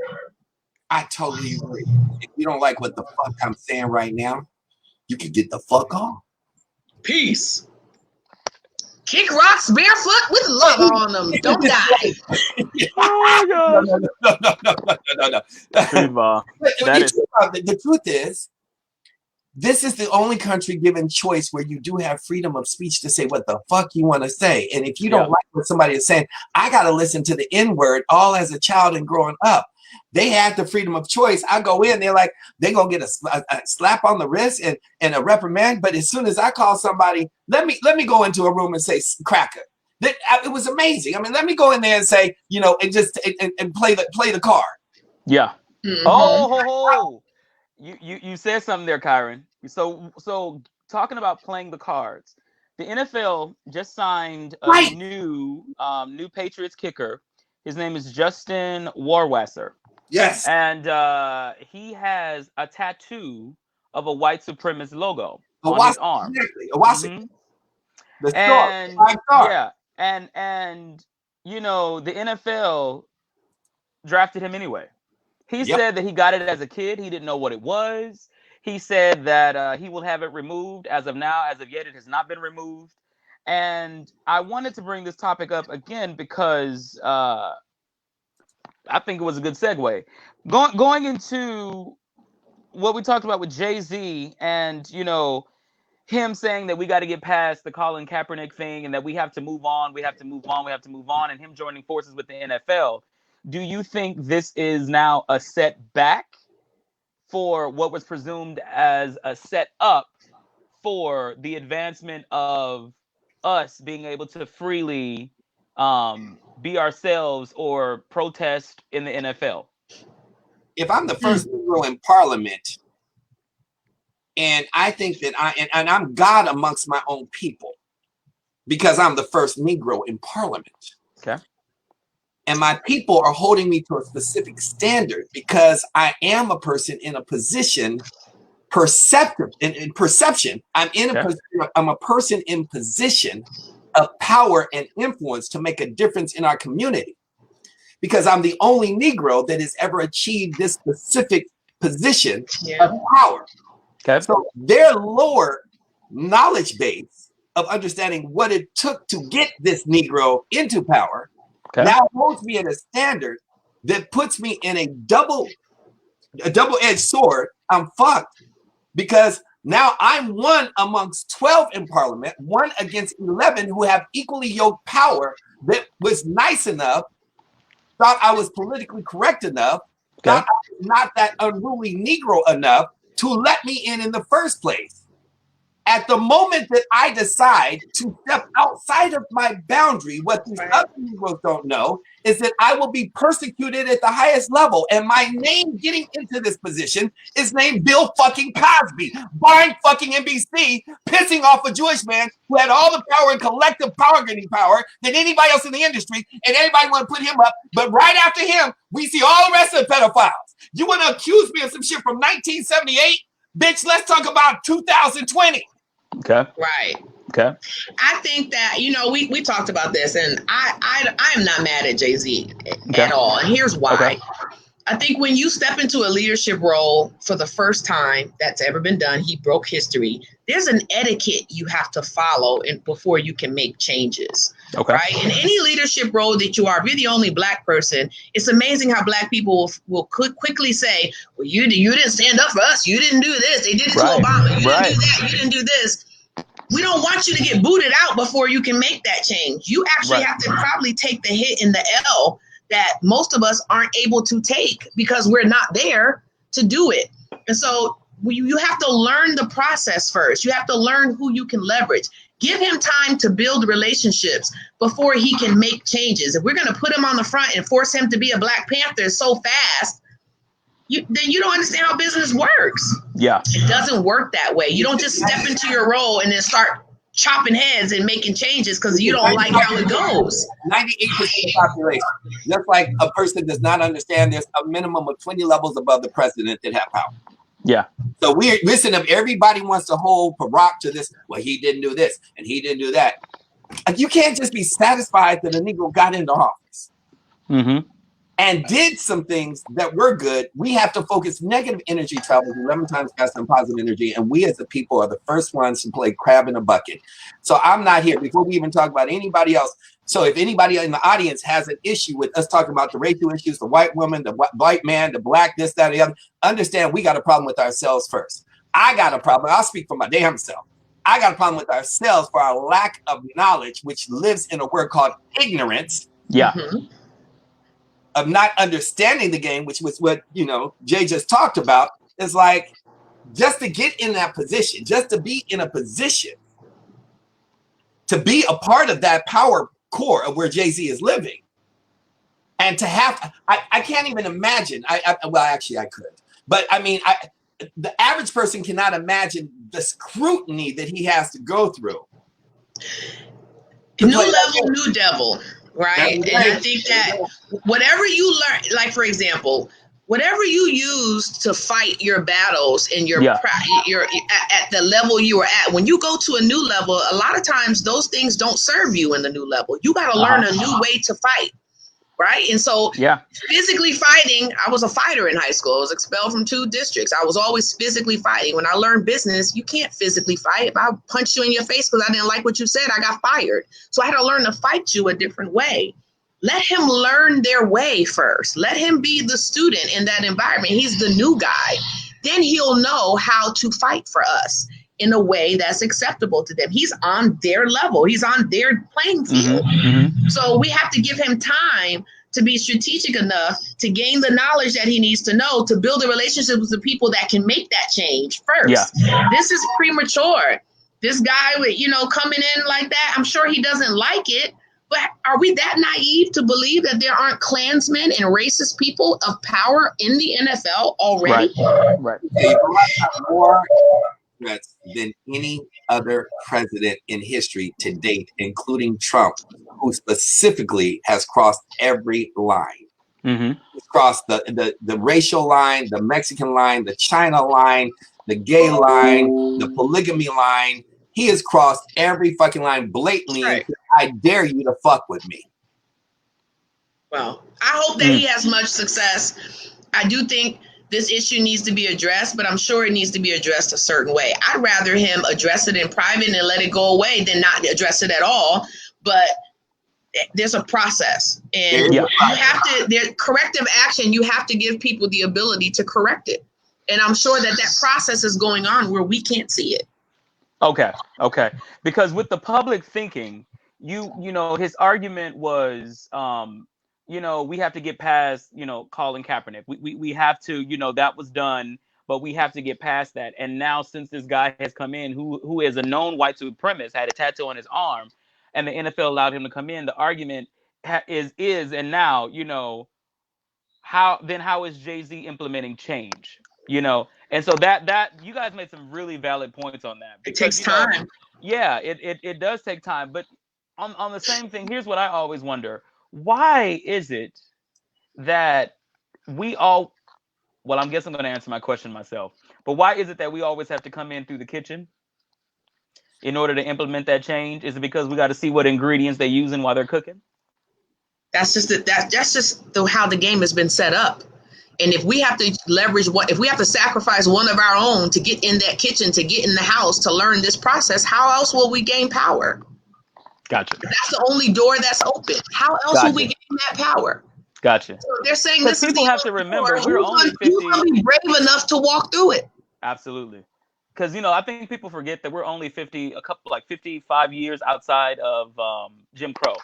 I totally agree. If you don't like what the fuck I'm saying right now, you can get the fuck off. Peace. Kick rocks barefoot with love on them. Don't die. Oh my God. No. The truth is, this is the only country given choice where you do have freedom of speech to say what the fuck you want to say. And if you don't like what somebody is saying, I got to listen to the N-word all as a child and growing up. They had the freedom of choice. I go in, they're like, they're going to get a slap on the wrist and a reprimand. But as soon as I call somebody, let me go into a room and say cracker. It was amazing. I mean, let me go in there and say, and play the card. Yeah. Mm-hmm. Oh. You said something there, Kyron. So talking about playing the cards, the NFL just signed a new Patriots kicker. His name is Justin Warwasser. Yes. And he has a tattoo of a white supremacist logo on his arm. Exactly. Mm-hmm. The star. And the NFL drafted him anyway. He said that he got it as a kid. He didn't know what it was. He said that he will have it removed. As of now, as of yet, it has not been removed. And I wanted to bring this topic up again because I think it was a good segue. Going into what we talked about with Jay-Z and, him saying that we got to get past the Colin Kaepernick thing and that we have to move on, and him joining forces with the NFL. Do you think this is now a setback for what was presumed as a setup for the advancement of us being able to freely be ourselves or protest in the NFL? If I'm the first Negro in Parliament, and I think that I'm God amongst my own people, because I'm the first Negro in Parliament. Okay. And my people are holding me to a specific standard because I am a person in a position, in perception. I'm a person in position of power and influence to make a difference in our community, because I'm the only Negro that has ever achieved this specific position of power. Okay. So their lower knowledge base of understanding what it took to get this Negro into power now holds me at a standard that puts me in a double-edged sword. I'm fucked because now I'm one amongst 12 in Parliament, one against 11 who have equally yoked power that was nice enough, thought I was politically correct enough, thought I was not that unruly Negro enough to let me in the first place. At the moment that I decide to step outside of my boundary, what these other Negroes don't know is that I will be persecuted at the highest level. And my name getting into this position is named Bill fucking Cosby, buying fucking NBC, pissing off a Jewish man who had all the power and collective bargaining power than anybody else in the industry, and anybody want to put him up. But right after him, we see all the rest of the pedophiles. You want to accuse me of some shit from 1978? Bitch, let's talk about 2020. Okay. Right. Okay. I think that, we talked about this, and I am not mad at Jay-Z at all. And here's why. Okay. I think when you step into a leadership role for the first time that's ever been done, he broke history. There's an etiquette you have to follow before you can make changes. Okay. Right. In any leadership role that you are, if you're the only Black person, it's amazing how Black people will quickly say, well, you didn't stand up for us. You didn't do this. They did it to Obama. You didn't do that. You didn't do this. We don't want you to get booted out before you can make that change. You actually have to probably take the hit in the L that most of us aren't able to take because we're not there to do it. And so you have to learn the process first. You have to learn who you can leverage. Give him time to build relationships before he can make changes. If we're going to put him on the front and force him to be a Black Panther so fast, then you don't understand how business works. Yeah. It doesn't work that way. You don't just step into your role and then start chopping heads and making changes because you don't like how it goes. 98% of the population, just like a person does not understand there's a minimum of 20 levels above the president that have power. Yeah. So we're listening, everybody wants to hold Barack to this. Well, he didn't do this and he didn't do that. You can't just be satisfied that a Negro got into office and did some things that were good. We have to focus. Negative energy travels 11 times faster than positive energy. And we as the people are the first ones to play crab in a bucket. So I'm not here before we even talk about anybody else. So if anybody in the audience has an issue with us talking about the racial issues, the white woman, the white man, the Black, this, that, and the other, understand we got a problem with ourselves first. I got a problem. I'll speak for my damn self. I got a problem with ourselves for our lack of knowledge, which lives in a word called ignorance. Yeah. Of not understanding the game, which was what, Jay just talked about. Is like, just to get in that position, just to be in a position to be a part of that power core of where Jay-Z is living, and to have, I can't even imagine. Well, actually I could, but I mean, the average person cannot imagine the scrutiny that he has to go through. New level, new devil, right? And I think that whatever you learn, like for example, whatever you use to fight your battles and you're at the level you were at, when you go to a new level, a lot of times those things don't serve you in the new level. You got to learn a new way to fight, right? And so physically fighting, I was a fighter in high school. I was expelled from 2 districts. I was always physically fighting. When I learned business, you can't physically fight. If I punched you in your face because I didn't like what you said, I got fired. So I had to learn to fight you a different way. Let him learn their way first. Let him be the student in that environment. He's the new guy. Then he'll know how to fight for us in a way that's acceptable to them. He's on their level. He's on their playing field. So we have to give him time to be strategic enough to gain the knowledge that he needs to know to build a relationship with the people that can make that change first. This is premature. This guy with, coming in like that, I'm sure he doesn't like it. But are we that naive to believe that there aren't Klansmen and racist people of power in the NFL already? Right. More threats than any other president in history to date, including Trump, who specifically has crossed every line. He's crossed the racial line, the Mexican line, the China line, the gay line, the polygamy line. He has crossed every fucking line blatantly. Right. I dare you to fuck with me. Well, I hope that he has much success. I do think this issue needs to be addressed, but I'm sure it needs to be addressed a certain way. I'd rather him address it in private and let it go away than not address it at all. But there's a process, and you have to, there's corrective action. You have to give people the ability to correct it. And I'm sure that process is going on where we can't see it. Okay. Because with the public thinking, his argument was, we have to get past, Colin Kaepernick. We have to, that was done, but we have to get past that. And now, since this guy has come in, who is a known white supremacist, had a tattoo on his arm, and the NFL allowed him to come in, the argument is, and now, how is Jay-Z implementing change? And so that you guys made some really valid points on that. Because, it takes time. It does take time. But on the same thing, here's what I always wonder. Why is it that we all, well, I guess I'm going to answer my question myself, but why is it that we always have to come in through the kitchen in order to implement that change? Is it because we got to see what ingredients they're using while they're cooking? That's just how the game has been set up. And if we have to if we have to sacrifice one of our own to get in that kitchen, to get in the house, to learn this process, how else will we gain power? Gotcha. That's the only door that's open. How else will we gain that power? Gotcha. So they're saying this people have to remember we're only 50. Who's going to be brave enough to walk through it? Absolutely. Because, I think people forget that we're only 55 years outside of Jim Crow.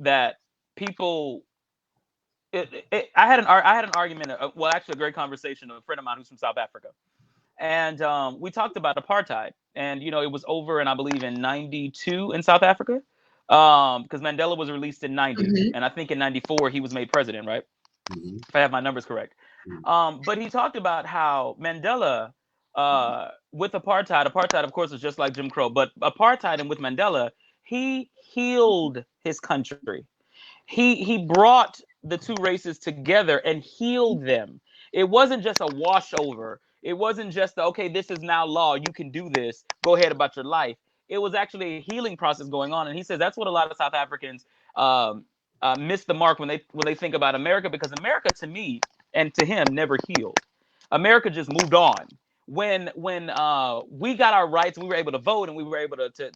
That people. I had an argument. Well, actually, a great conversation with a friend of mine who's from South Africa, And we talked about apartheid, and it was over, and I believe in '92 in South Africa, because Mandela was released in '90, and I think in '94 he was made president, right? If I have my numbers correct. But he talked about how Mandela, with apartheid, of course, is just like Jim Crow, but apartheid and with Mandela, he healed his country. He brought the two races together and healed them. It wasn't just a washover. It wasn't just okay, this is now law. You can do this. Go ahead about your life. It was actually a healing process going on. And he says that's what a lot of South Africans miss the mark when they think about America, because America, to me and to him, never healed. America just moved on. When we got our rights, we were able to vote, and we were able to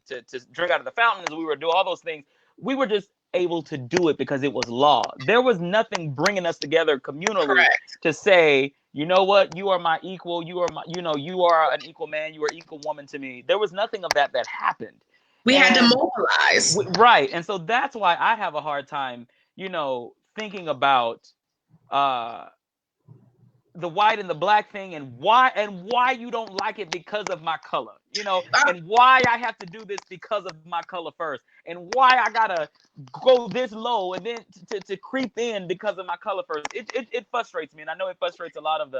drink out of the fountains, we were do all those things. We were just able to do it because it was law. There was nothing bringing us together communally to say, you know what, you are my equal, you are my, you are an equal man, you are equal woman to me. There was nothing of that happened. We had to mobilize. Right. And so that's why I have a hard time, thinking about the white and the black thing, and why you don't like it because of my color, and why I have to do this because of my color first, and why I gotta go this low and then to creep in because of my color first. It frustrates me, and I know it frustrates a lot of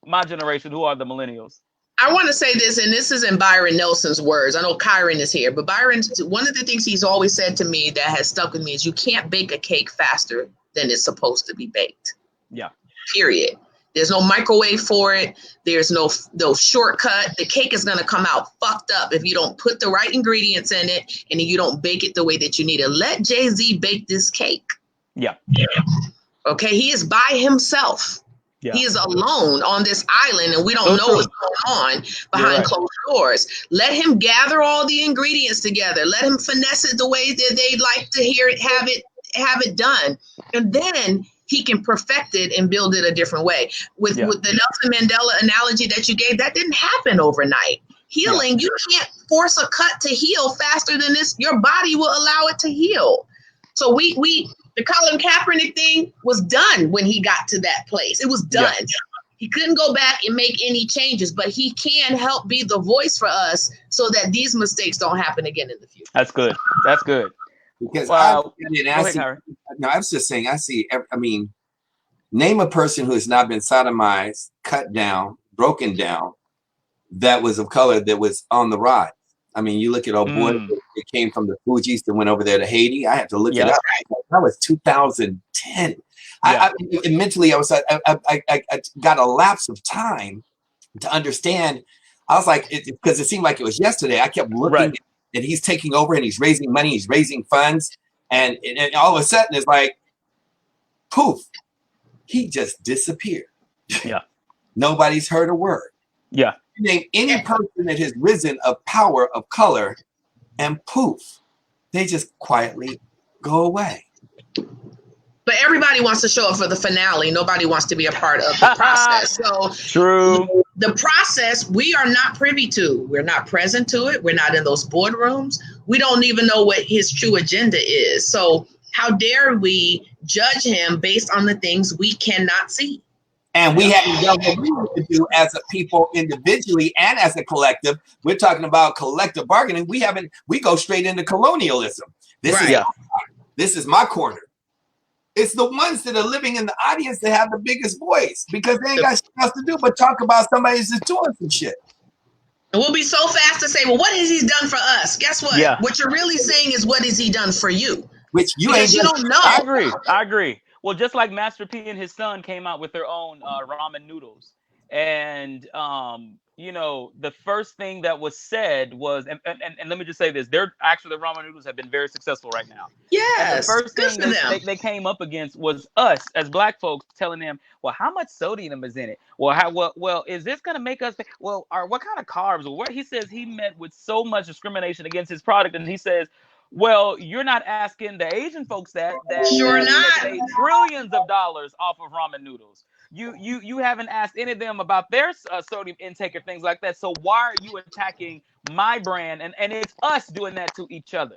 my generation, who are the millennials. I want to say this, and this is in Byron Nelson's words. I know Kyron is here, but Byron, one of the things he's always said to me that has stuck with me is you can't bake a cake faster than it's supposed to be baked. Yeah. Period. There's no microwave for it. There's no shortcut. The cake is going to come out fucked up if you don't put the right ingredients in it and you don't bake it the way that you need it. Let Jay-Z bake this cake. Yeah. Okay. He is by himself. Yeah. He is alone on this island, and we don't know what's going on behind closed doors. Let him gather all the ingredients together. Let him finesse it the way that they'd like to hear it, have it done. And then he can perfect it and build it a different way. With the Nelson Mandela analogy that you gave, that didn't happen overnight. Healing, you can't force a cut to heal faster than this. Your body will allow it to heal. So the Colin Kaepernick thing was done when he got to that place. It was done. Yeah. He couldn't go back and make any changes, but he can help be the voice for us so that these mistakes don't happen again in the future. That's good. That's good. Because I was just saying, name a person who has not been sodomized, cut down, broken down, that was of color, that was on the rise. I mean, you look at old boy, it came from the Fugees that went over there to Haiti. I had to look it up. That was 2010. Mentally, I got a lapse of time to understand. I was like, because it seemed like it was yesterday. I kept looking and he's taking over and he's raising money, he's raising funds. And all of a sudden it's like, poof, he just disappeared. Yeah. Nobody's heard a word. Yeah. Name any person that has risen of power of color, and poof, they just quietly go away. But everybody wants to show up for the finale. Nobody wants to be a part of the process. So true. The process we are not privy to. We're not present to it. We're not in those boardrooms. We don't even know what his true agenda is. So how dare we judge him based on the things we cannot see? And we haven't done what we need to do as a people individually and as a collective. We're talking about collective bargaining. We go straight into colonialism. This is my corner. It's the ones that are living in the audience that have the biggest voice, because they ain't got shit else to do but talk about somebody that's just doing some shit. And we'll be so fast to say, well, what has he done for us? Guess what? Yeah. What you're really saying is, what has he done for you? Which you don't know. I agree. Well, just like Master P and his son came out with their own ramen noodles. And, the first thing that was said was, and let me just say this, the ramen noodles have been very successful right now. Yes. And the first thing that they came up against was us as Black folks telling them, well, how much sodium is in it? Well, is this going to make us, what kind of carbs? Or what? He says he met with so much discrimination against his product. And he says, well, you're not asking the Asian folks that sure not made trillions of dollars off of ramen noodles. You haven't asked any of them about their sodium intake or things like that. So why are you attacking my brand? And it's us doing that to each other.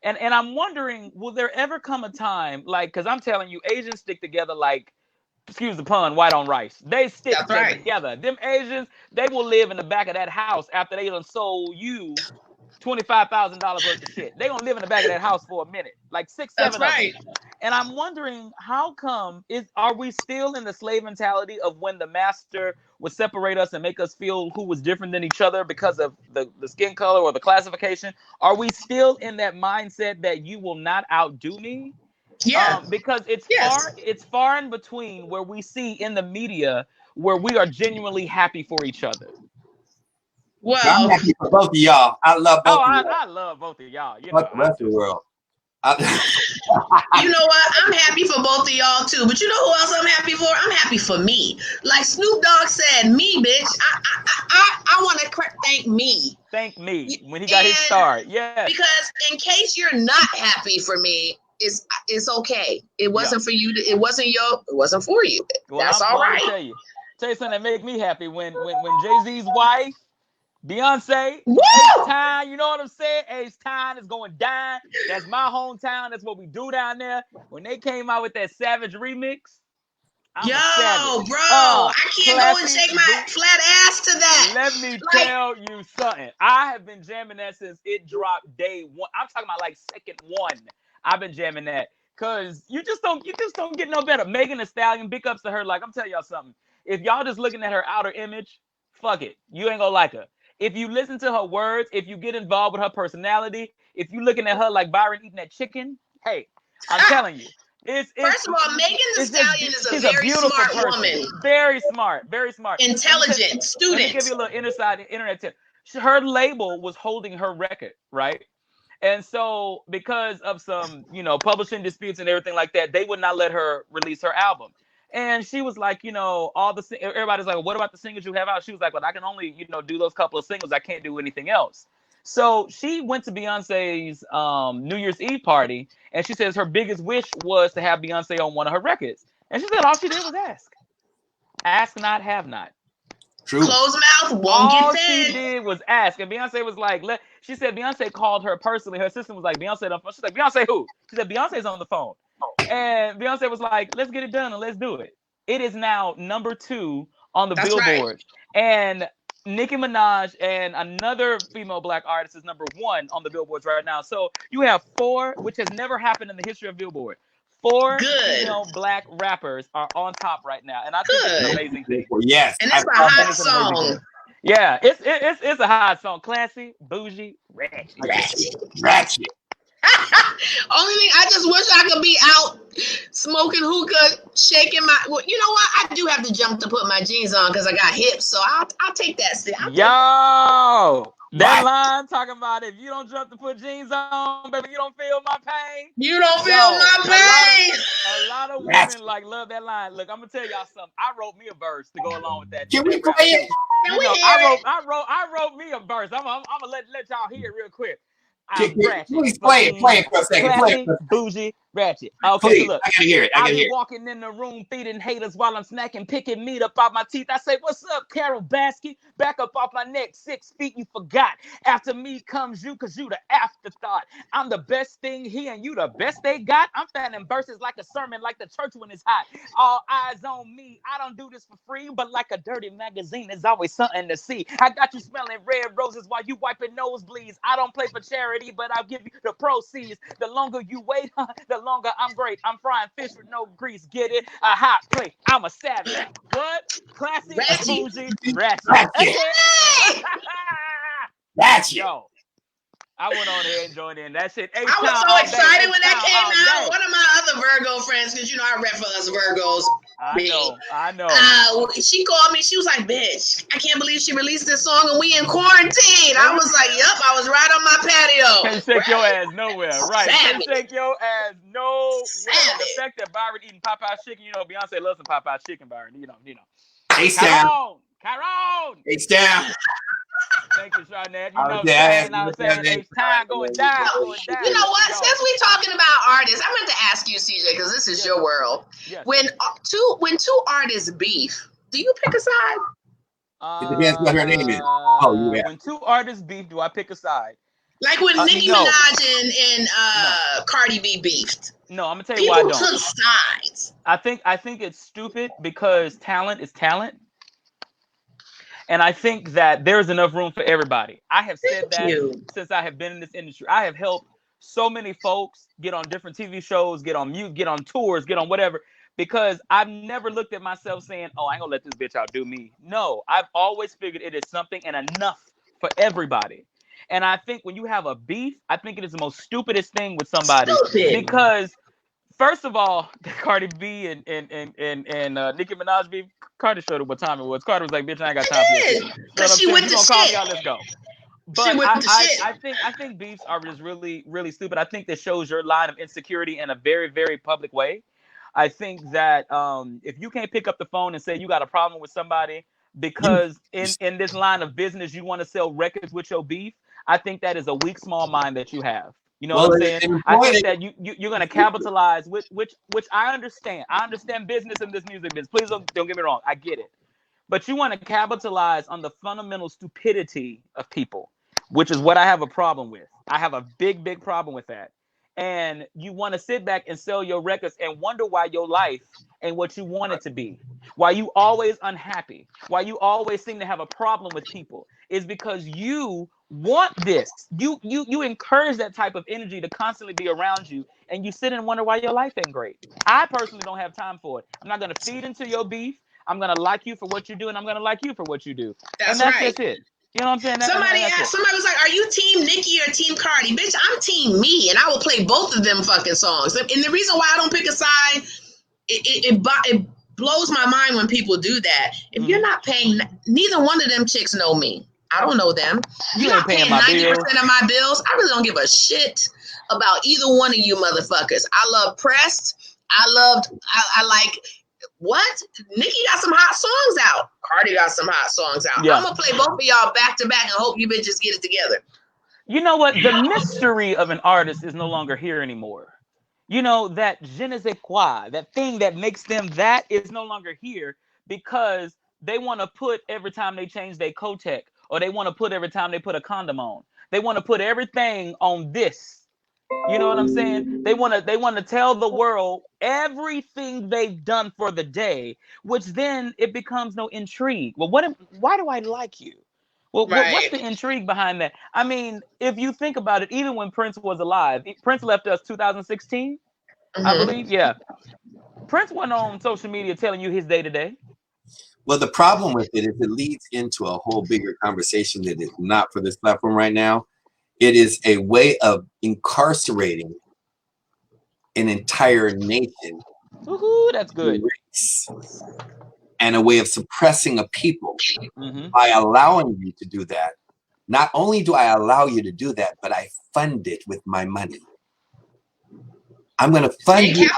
And I'm wondering, will there ever come a time, like, because I'm telling you, Asians stick together like excuse the pun, white on rice. They stick together. Them Asians, they will live in the back of that house after they done sold you $25,000 worth of shit. They gonna live in the back of that house for a minute, like 6, 7 of them. And I'm wondering, how come are we still in the slave mentality of when the master would separate us and make us feel who was different than each other because of the skin color or the classification? Are we still in that mindset that you will not outdo me? Yeah. Because it's far in between where we see in the media where we are genuinely happy for each other. Well, I'm happy for both of y'all. I love both of y'all. I love both of y'all. You know, the rest of the world. You know what? I'm happy for both of y'all too. But you know who else I'm happy for? I'm happy for me. Like Snoop Dogg said, me, bitch. I want to thank me. Thank me when he got his start. Yeah. Because in case you're not happy for me, it's okay. It wasn't for you. It wasn't for you. Well, that's all right. Tell you something that make me happy when Jay-Z's wife, Beyonce, H-Town, you know what I'm saying? H-Town is going down. That's my hometown. That's what we do down there. When they came out with that Savage remix, bro, I can't go and shake my flat ass to that. Let me tell you something. I have been jamming that since it dropped day one. I'm talking about like second one. I've been jamming that because you just don't get no better. Megan Thee Stallion, big ups to her. Like, I'm telling y'all something. If y'all just looking at her outer image, fuck it. You ain't gonna like her. If you listen to her words, if you get involved with her personality, if you looking at her like Byron eating that chicken, hey, I'm telling you. First of all, Megan Thee Stallion is a very smart woman. Very smart, very smart. Intelligent student. Let me give you a little internet tip. Her label was holding her record, right? And so because of some, publishing disputes and everything like that, they would not let her release her album. And she was like, everybody's like, what about the singles you have out? She was like, well, I can only, do those couple of singles. I can't do anything else. So she went to Beyonce's New Year's Eve party, and she says her biggest wish was to have Beyonce on one of her records. And she said all she did was ask. Ask not, have not. True. Closed mouth won't get fed. All she did was ask. And Beyonce was like, she said Beyonce called her personally. Her assistant was like, Beyonce on the phone. She's like, Beyonce who? She said, Beyonce's on the phone. And Beyonce was like, let's get it done and let's do it. It is now number 2 on the Billboard. Right. And Nicki Minaj and another female black artist is number 1 on the Billboards right now. So you have 4, which has never happened in the history of Billboard. 4 female black rappers are on top right now. And I think it's an amazing thing. Yes. And it's a hot song. Yeah, it's a hot song. Classy, bougie, ratchet. Only thing, I just wish I could be out smoking hookah, shaking my. Well, you know what? I do have to jump to put my jeans on because I got hips, so I'll take that. That line talking about if you don't jump to put jeans on, baby, you don't feel my pain. You don't feel my pain. A lot of women love that line. Look, I'm gonna tell y'all something. I wrote me a verse to go along with that. Can we play it? I wrote me a verse. I'm gonna let y'all hear it real quick. Please play it for a second. Classy, bougie, ratchet. Okay, please, so look. I gotta hear it. I be walking in the room feeding haters while I'm snacking, picking meat up off my teeth. I say, what's up, Carol Baskin? Back up off my neck, 6 feet, you forgot. After me comes you, cause you the afterthought. I'm the best thing here and you the best they got. I'm fanning verses like a sermon, like the church when it's hot. All eyes on me. I don't do this for free, but like a dirty magazine, there's always something to see. I got you smelling red roses while you wiping nosebleeds. I don't play for charity, but I'll give you the proceeds. The longer you wait, the longer I'm great. I'm frying fish with no grease. Get it? A hot plate. I'm a savage. What? Classy, bougie, ratchet. Ratchet. Yo, I went on there and joined in. That shit. I was so excited when that came out. One of my other Virgo friends, because I rep for us Virgos. I know. She called me. She was like, bitch, I can't believe she released this song and we in quarantine. I was like, yep, I was right on my patio. Can't take your ass nowhere. Right. Can't take your ass nowhere. The fact that Byron eating Popeye's chicken, Beyonce loves some Popeye's chicken, Byron. H-Town. Chiron. H-Town. Thank you, Sharnette. I'm saying H-Town going down. You know what? Since we talking about artists, I meant to ask you, CJ, because this is your world. Yes. When two artists beef, do you pick a side? It depends what her name is. When 2 artists beef, do I pick a side? Like when Nicki Minaj and Cardi B beefed. No, I'm gonna tell you why I People don't. took sides. I think it's stupid because talent is talent. And I think that there's enough room for everybody. I have said that since I have been in this industry. I have helped so many folks get on different TV shows, get on mute, get on tours, get on whatever, because I've never looked at myself saying, oh, I ain't gonna let this bitch outdo me. No, I've always figured it is something and enough for everybody. And I think when you have a beef, I think it is the most stupidest thing with somebody. Because first of all, Cardi B and Nicki Minaj beef, Cardi showed her what time it was. Cardi was like, bitch, I ain't got time for this. Because she went to shit. Let's go. But I think beefs are just really, really stupid. I think that shows your line of insecurity in a very, very public way. I think that if you can't pick up the phone and say you got a problem with somebody because in this line of business you want to sell records with your beef, I think that is a weak, small mind that you have. You know what I'm saying? I think that you're going to capitalize, which I understand. I understand business in this music business. Please don't get me wrong. I get it. But you want to capitalize on the fundamental stupidity of people, which is what I have a problem with. I have a big, big problem with that. And you want to sit back and sell your records and wonder why your life ain't what you want it to be. Why you always unhappy. Why you always seem to have a problem with people is because you want this. You encourage that type of energy to constantly be around you, and you sit and wonder why your life ain't great. I personally don't have time for it. I'm not going to feed into your beef. I'm going to like you for what you do, and I'm going to like you for what you do. That's right. Just it. You know what I'm saying? Somebody was like, are you team Nicki or team Cardi? Bitch, I'm team me, and I will play both of them fucking songs. And the reason why I don't pick a side, it blows my mind when people do that. If you're not paying, neither one of them chicks know me. I don't know them. You're not paying 90% of my bills. I really don't give a shit about either one of you motherfuckers. I love Pressed. I like... What? Nicki got some hot songs out. Cardi got some hot songs out. Yeah. I'm going to play both of y'all back to back and hope you bitches get it together. You know what? The mystery of an artist is no longer here anymore. You know, that je ne sais quoi, that thing that makes them that is no longer here because they want to put every time they change their Kotek, or they want to put every time they put a condom on. They want to put everything on this. You know what I'm saying? They want to tell the world everything they've done for the day, which then it becomes no intrigue. Well, why do I like you? Well, what's the intrigue behind that? I mean, if you think about it, even when Prince was alive, Prince left us 2016, I believe. Yeah. Prince went on social media telling you his day to day. Well, the problem with it is it leads into a whole bigger conversation that is not for this platform right now. It is a way of incarcerating an entire nation. Woohoo, that's good. Race, and a way of suppressing a people by allowing you to do that. Not only do I allow you to do that, but I fund it with my money. I'm going to fund you.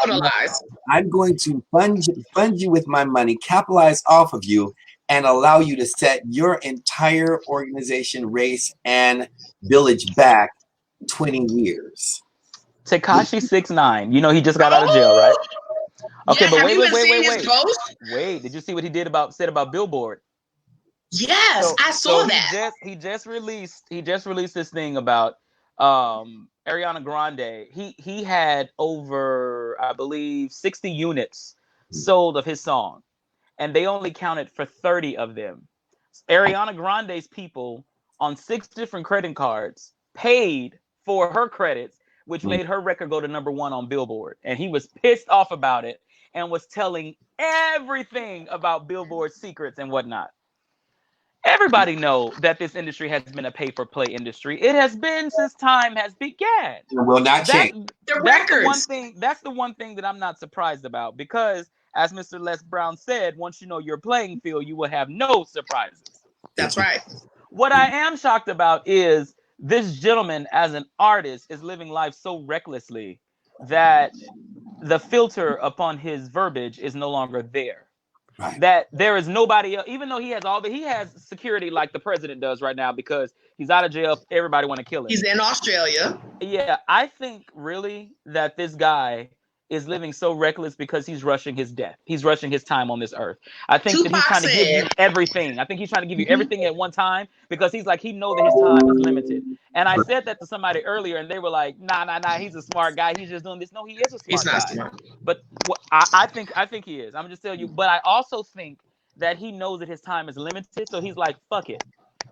I'm going to fund you with my money, capitalize off of you, and allow you to set your entire organization, race, and village back 20 years. Tekashi 6ix9ine. You know he just got out of jail, right? Okay, yeah, but wait. Did you see what he said about Billboard? Yes, I saw that. He just released this thing about Ariana Grande. He had over, I believe, 60 units sold of his song, and they only counted for 30 of them. Ariana Grande's people on 6 different credit cards paid for her credits, which made her record go to #1 on Billboard. And he was pissed off about it and was telling everything about Billboard's secrets and whatnot. Everybody know that this industry has been a pay-for-play industry. It has been since time has began. It will not change. That's the one thing that I'm not surprised about, because as Mr. Les Brown said, once you know your playing field, you will have no surprises. That's right. What I am shocked about is this gentleman as an artist is living life so recklessly that the filter upon his verbiage is no longer there. Right. That there is nobody else, even though he has security like the president does right now because he's out of jail. Everybody want to kill him. He's in Australia. Yeah, I think really that this guy is living so reckless because he's rushing his death. He's rushing his time on this earth. I think Tupac that he's trying to give you everything. I think he's trying to give you everything at one time because he's like, he knows that his time is limited. And I said that to somebody earlier and they were like, nah, he's a smart guy. He's just doing this. No, he is a smart guy. Smart. But I think he is. I'm just telling you. But I also think that he knows that his time is limited. So he's like, fuck it.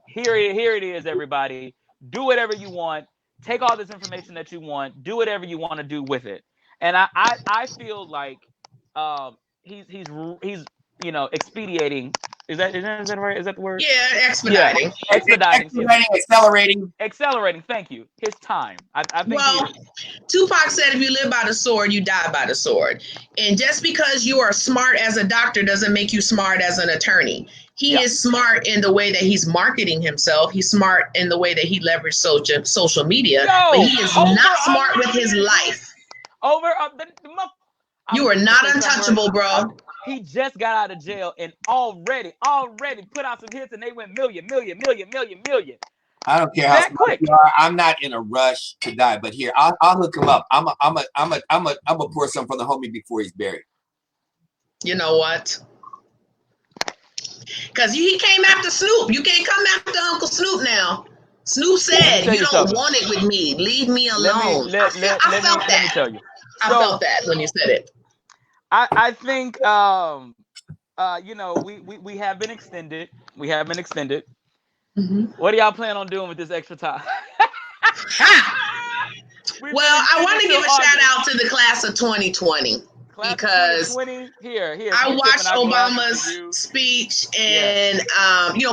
Here it is, everybody. Do whatever you want. Take all this information that you want. Do whatever you want to do with it. And I feel like he's expediting. Is that right? Is that the word? Yeah, expediting. Yeah. Accelerating. Thank you. His time. I think. Well, Tupac said, "If you live by the sword, you die by the sword." And just because you are smart as a doctor doesn't make you smart as an attorney. He is smart in the way that he's marketing himself. He's smart in the way that he leveraged social media. But he is not smart with his life. You are not untouchable, bro. He just got out of jail and already put out some hits and they went million. I don't care how smart you are. I'm not in a rush to die, but here I'll hook him up. I'm a pour some for the homie before he's buried. You know what? Because he came after Snoop. You can't come after Uncle Snoop now. Snoop said, "You don't want it with me. Leave me alone." I felt that. Let me tell you. I felt that when you said it. I think we have been extended. Mm-hmm. What do y'all plan on doing with this extra time? Well, I want to give a shout out to the class of 2020 because here, I watched Obama's speech and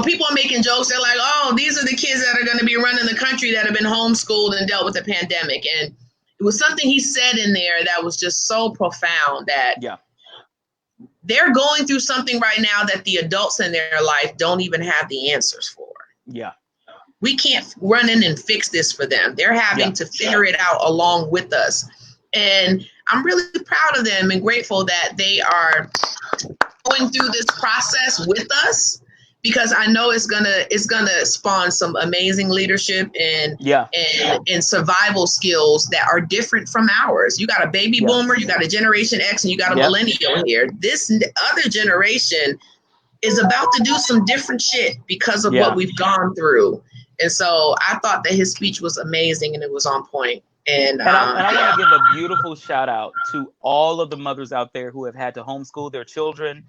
people are making jokes. They're like, "Oh, these are the kids that are going to be running the country that have been homeschooled and dealt with the pandemic." And it was something he said in there that was just so profound that they're going through something right now that the adults in their life don't even have the answers for. Yeah. We can't run in and fix this for them. They're having to figure it out along with us. And I'm really proud of them and grateful that they are going through this process with us, because I know it's gonna spawn some amazing leadership and survival skills that are different from ours. You got a baby boomer, you got a Generation X, and you got a millennial here. This other generation is about to do some different shit because of what we've gone through. And so I thought that his speech was amazing and it was on point. And I want to give a beautiful shout out to all of the mothers out there who have had to homeschool their children.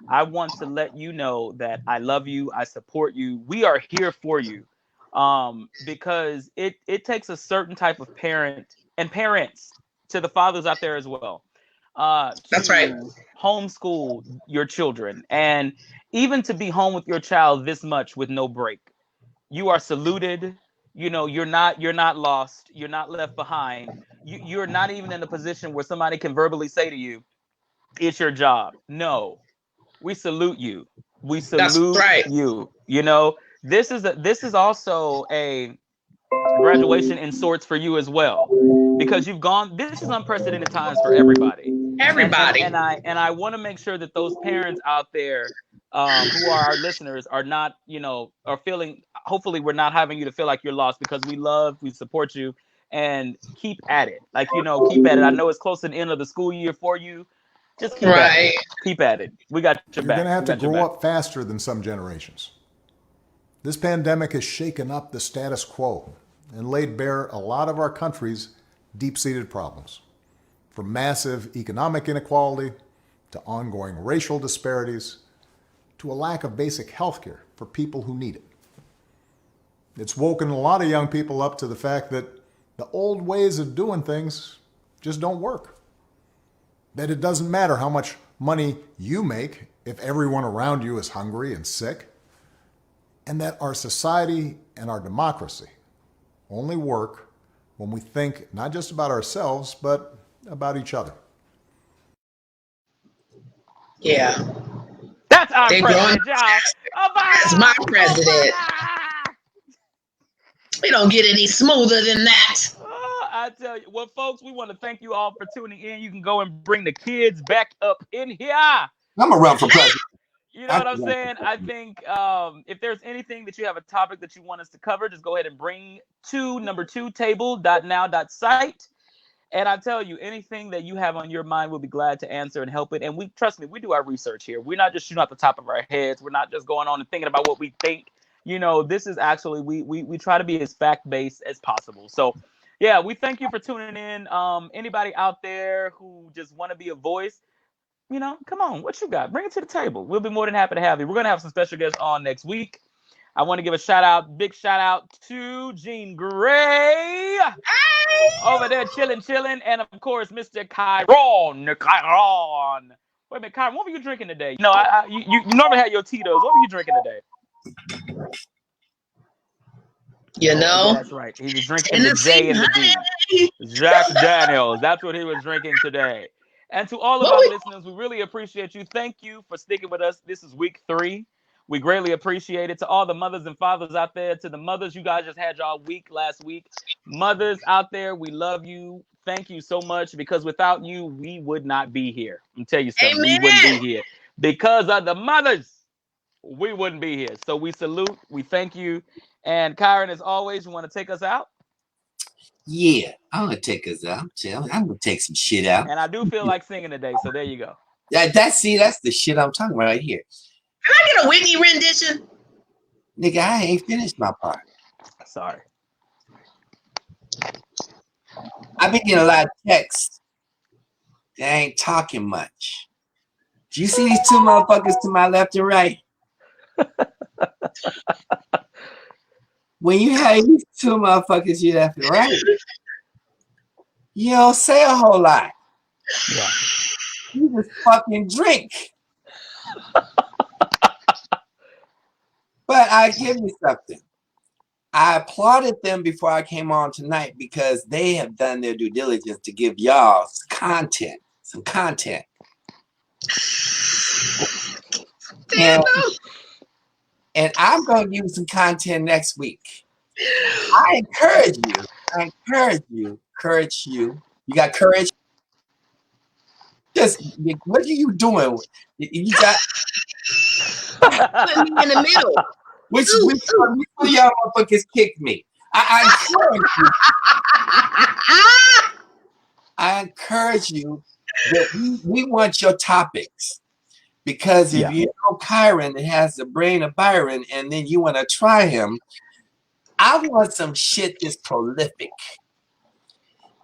I want to let you know that I love you. I support you. We are here for you, because it takes a certain type of parent and parents to the fathers out there as well. That's right. Homeschool your children, and even to be home with your child this much with no break. You are saluted. You're not lost. You're not left behind. You're not even in a position where somebody can verbally say to you, "It's your job." No. We salute you. We salute you. This is also a graduation in sorts for you as well, because this is unprecedented times for everybody. And I want to make sure that those parents out there who are our listeners are not, are feeling, hopefully we're not having you to feel like you're lost, because we support you, and keep at it. Keep at it. I know it's close to the end of the school year for you. Just keep at it. Keep at it. We got your back. You're going to have to grow up faster than some generations. This pandemic has shaken up the status quo and laid bare a lot of our country's deep-seated problems, from massive economic inequality to ongoing racial disparities to a lack of basic health care for people who need it. It's woken a lot of young people up to the fact that the old ways of doing things just don't work. That it doesn't matter how much money you make if everyone around you is hungry and sick, and that our society and our democracy only work when we think not just about ourselves, but about each other. Yeah. That's our president, y'all. That's my president. We don't get any smoother than that. I tell you, well, folks, we want to thank you all for tuning in. You can go and bring the kids back up in here. I'm a run for president. You know what I'm saying? I think if there's anything that you have a topic that you want us to cover, just go ahead and bring to number 2table.now.site. And I tell you, anything that you have on your mind, we'll be glad to answer and help it. And we trust me, we do our research here. We're not just shooting out the top of our heads. We're not just going on and thinking about what we think. You know, this is actually we try to be as fact-based as possible. So yeah, we thank you for tuning in. Anybody out there who just want to be a voice, you know, come on, what you got? Bring it to the table. We'll be more than happy to have you. We're gonna have some special guests on next week. I want to give a big shout out to Jean Grey over there chilling, and of course, Mr. Chiron. Wait a minute, Chiron, what were you drinking today? No, you normally have your Tito's. What were you drinking today? You know, yeah, that's right. He was drinking the J and the D. Jack Daniels. That's what he was drinking today. And to all of our listeners, we really appreciate you. Thank you for sticking with us. This is week 3. We greatly appreciate it. To all the mothers and fathers out there, to the mothers, you guys just had y'all week last week. Mothers out there, we love you. Thank you so much, because without you, we would not be here. I'm tell you something, we wouldn't be here. Because of the mothers, we wouldn't be here. So we salute, we thank you. And Chiron, as always, you want to take us out? Yeah, I'm going to take us out. I'm going to take some shit out. And I do feel like singing today, so there you go. That's the shit I'm talking about right here. Can I get a Whitney rendition? Nigga, I ain't finished my part. Sorry. I've been getting a lot of texts. They ain't talking much. Do you see these two motherfuckers to my left and right? When you have these two motherfuckers to your left and right, you don't say a whole lot. Yeah. You just fucking drink. But I give you something. I applauded them before I came on tonight because they have done their due diligence to give y'all some content. And I'm going to give you some content next week. I encourage you. You got courage? Just, what are you doing? You got... Put me in the middle. Which of y'all motherfuckers kicked me? I encourage you that we want your topics. Because if you know Chiron that has the brain of Byron and then you want to try him, I want some shit that's prolific.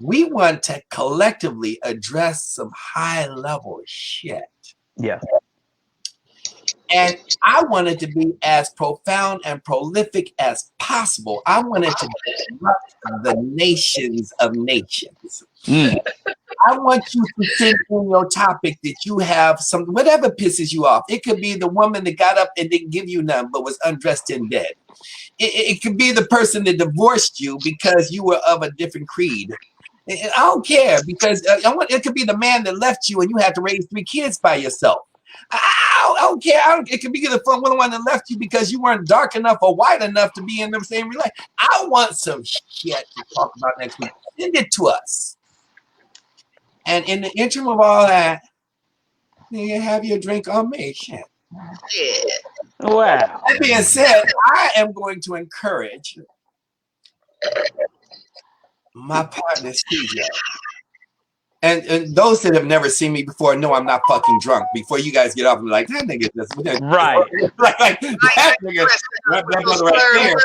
We want to collectively address some high-level shit. Yeah. And I want it to be as profound and prolific as possible. I want it to disrupt the nations of nations. I want you to think in your topic that you have some, whatever pisses you off. It could be the woman that got up and didn't give you none but was undressed and dead. It could be the person that divorced you because you were of a different creed. I don't care, because it could be the man that left you and you had to raise 3 kids by yourself. I don't care. It could be the one that left you because you weren't dark enough or white enough to be in the same relationship. I want some shit to talk about next week. Send it to us. And in the interim of all that, you have your drink on me. Shit. Yeah. Wow. That being said, I am going to encourage my partner, CJ. And those that have never seen me before know I'm not fucking drunk. Before you guys get off, I'm like, that nigga just right. like that nigga right there.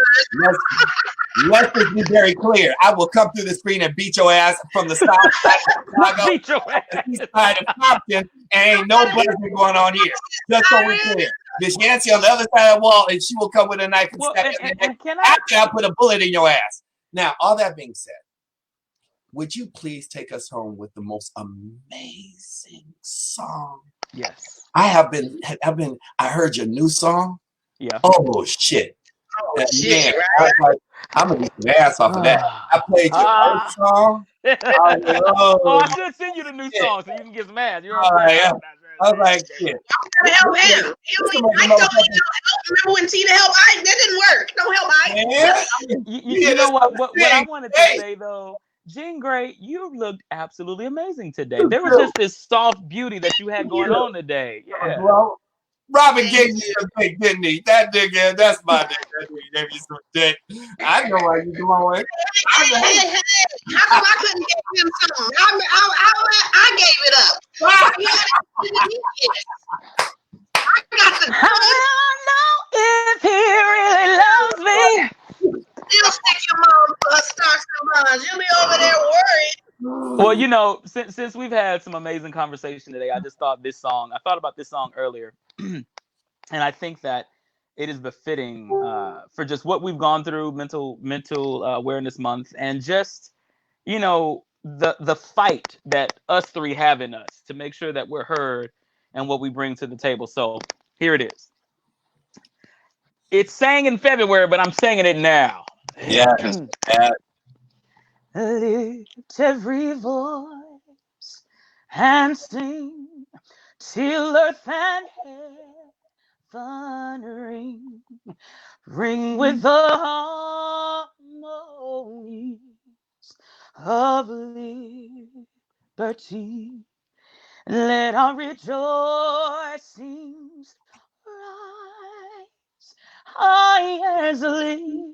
Let's just be very clear. I will come through the screen and beat your ass from the south side of Chicago, beat your ass. east side of Compton, and ain't no buzzing going on here. Just so we're clear. Miss Yancy on the other side of the wall, and she will come with a knife and stab you. After I put a bullet in your ass. Now, all that being said, would you please take us home with the most amazing song? Yes. I heard your new song. Yeah. Oh shit. Oh, shit, man, right? I'm gonna get your ass off of that. I played your old song. I should send you the new song so you can get some ass. You're all right. I was like, shit. Help him. Remember when Tina helped Ike? That didn't work. Don't help Ike. You know what I wanted to say though, Jean Grey, you looked absolutely amazing today. There was just this soft beauty that you had going on today. Yeah. Bro, Robin gave you some dick, didn't he? That nigga, that's my nigga. That nigga gave you some dick. I know why you going. Hey, how come I couldn't give him something? I gave it up. I got the I don't know if he really loves me. Still stick your mom for her stocks and bonds. You'll be over there worried. Well, you know, since we've had some amazing conversation today, I just thought I thought about this song earlier, and I think that it is befitting for just what we've gone through, mental awareness month, and just, you know, the fight that us three have in us to make sure that we're heard and what we bring to the table. So here it is. It's sang in February, but I'm singing it now. Yeah. Lift every voice and sing till earth and heaven ring with the harmonies of liberty. Let our rejoicings rise high as the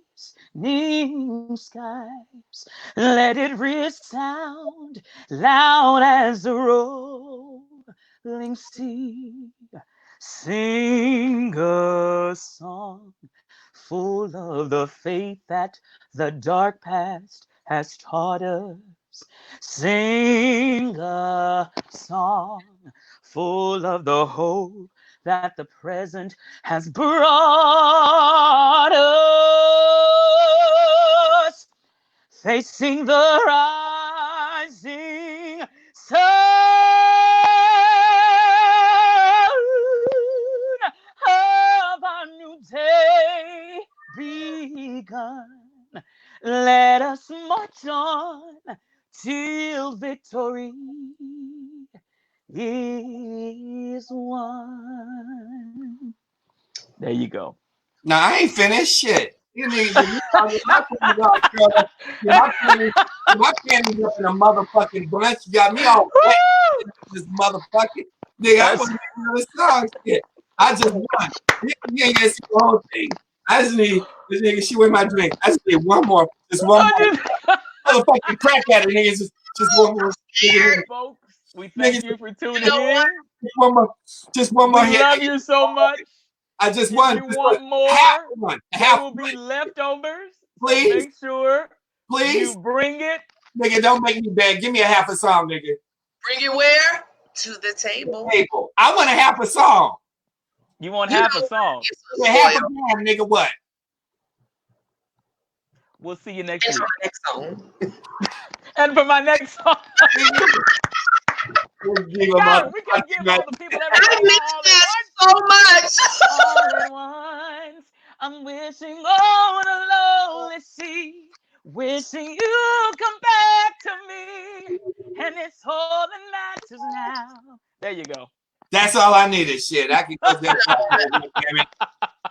listening skies. Let it resound loud as the rolling sea. Sing a song full of the faith that the dark past has taught us. Sing a song full of the hope that the present has brought us. Facing the rising sun of our new day begun. Let us march on till victory is won. There you go. Now I ain't finished shit. You need my panties up in a motherfucking bunch. You got me all wet. This motherfucking nigga. I want to make another song. Shit. I just won. You ain't gonna see the whole thing. I just need this nigga. She with my drink. I just need one more. Just one more. Motherfucking crack at it, nigga. Just one more. Folks, we thank you for tuning in. Just one more. We love you so much. I just if won. you want more, there will be leftovers. Please. So make sure you bring it. Nigga, don't make me beg. Give me a half a song, nigga. Bring it where? To the table. I want a half a song. You want half a song? Yeah, half a song, nigga, what? We'll see you next week. For my next song. And for my next song. God, we can give all the people I miss that so much. All at once, I'm wishing on a lonely sea, wishing you come back to me, and it's all that matters now. There you go. That's all I needed. Shit, I can go there.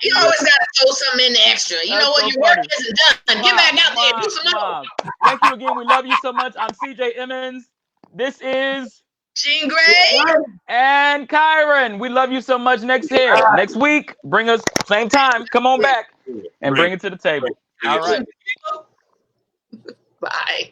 You always gotta throw something in the extra. You know what? Your work isn't done. Get back out there and do some more. Thank you again. We love you so much. I'm CJ Emmons. This is Jean Grey and Kyron. We love you so much. Next week, bring us same time. Come on back and bring it to the table. All right. Bye.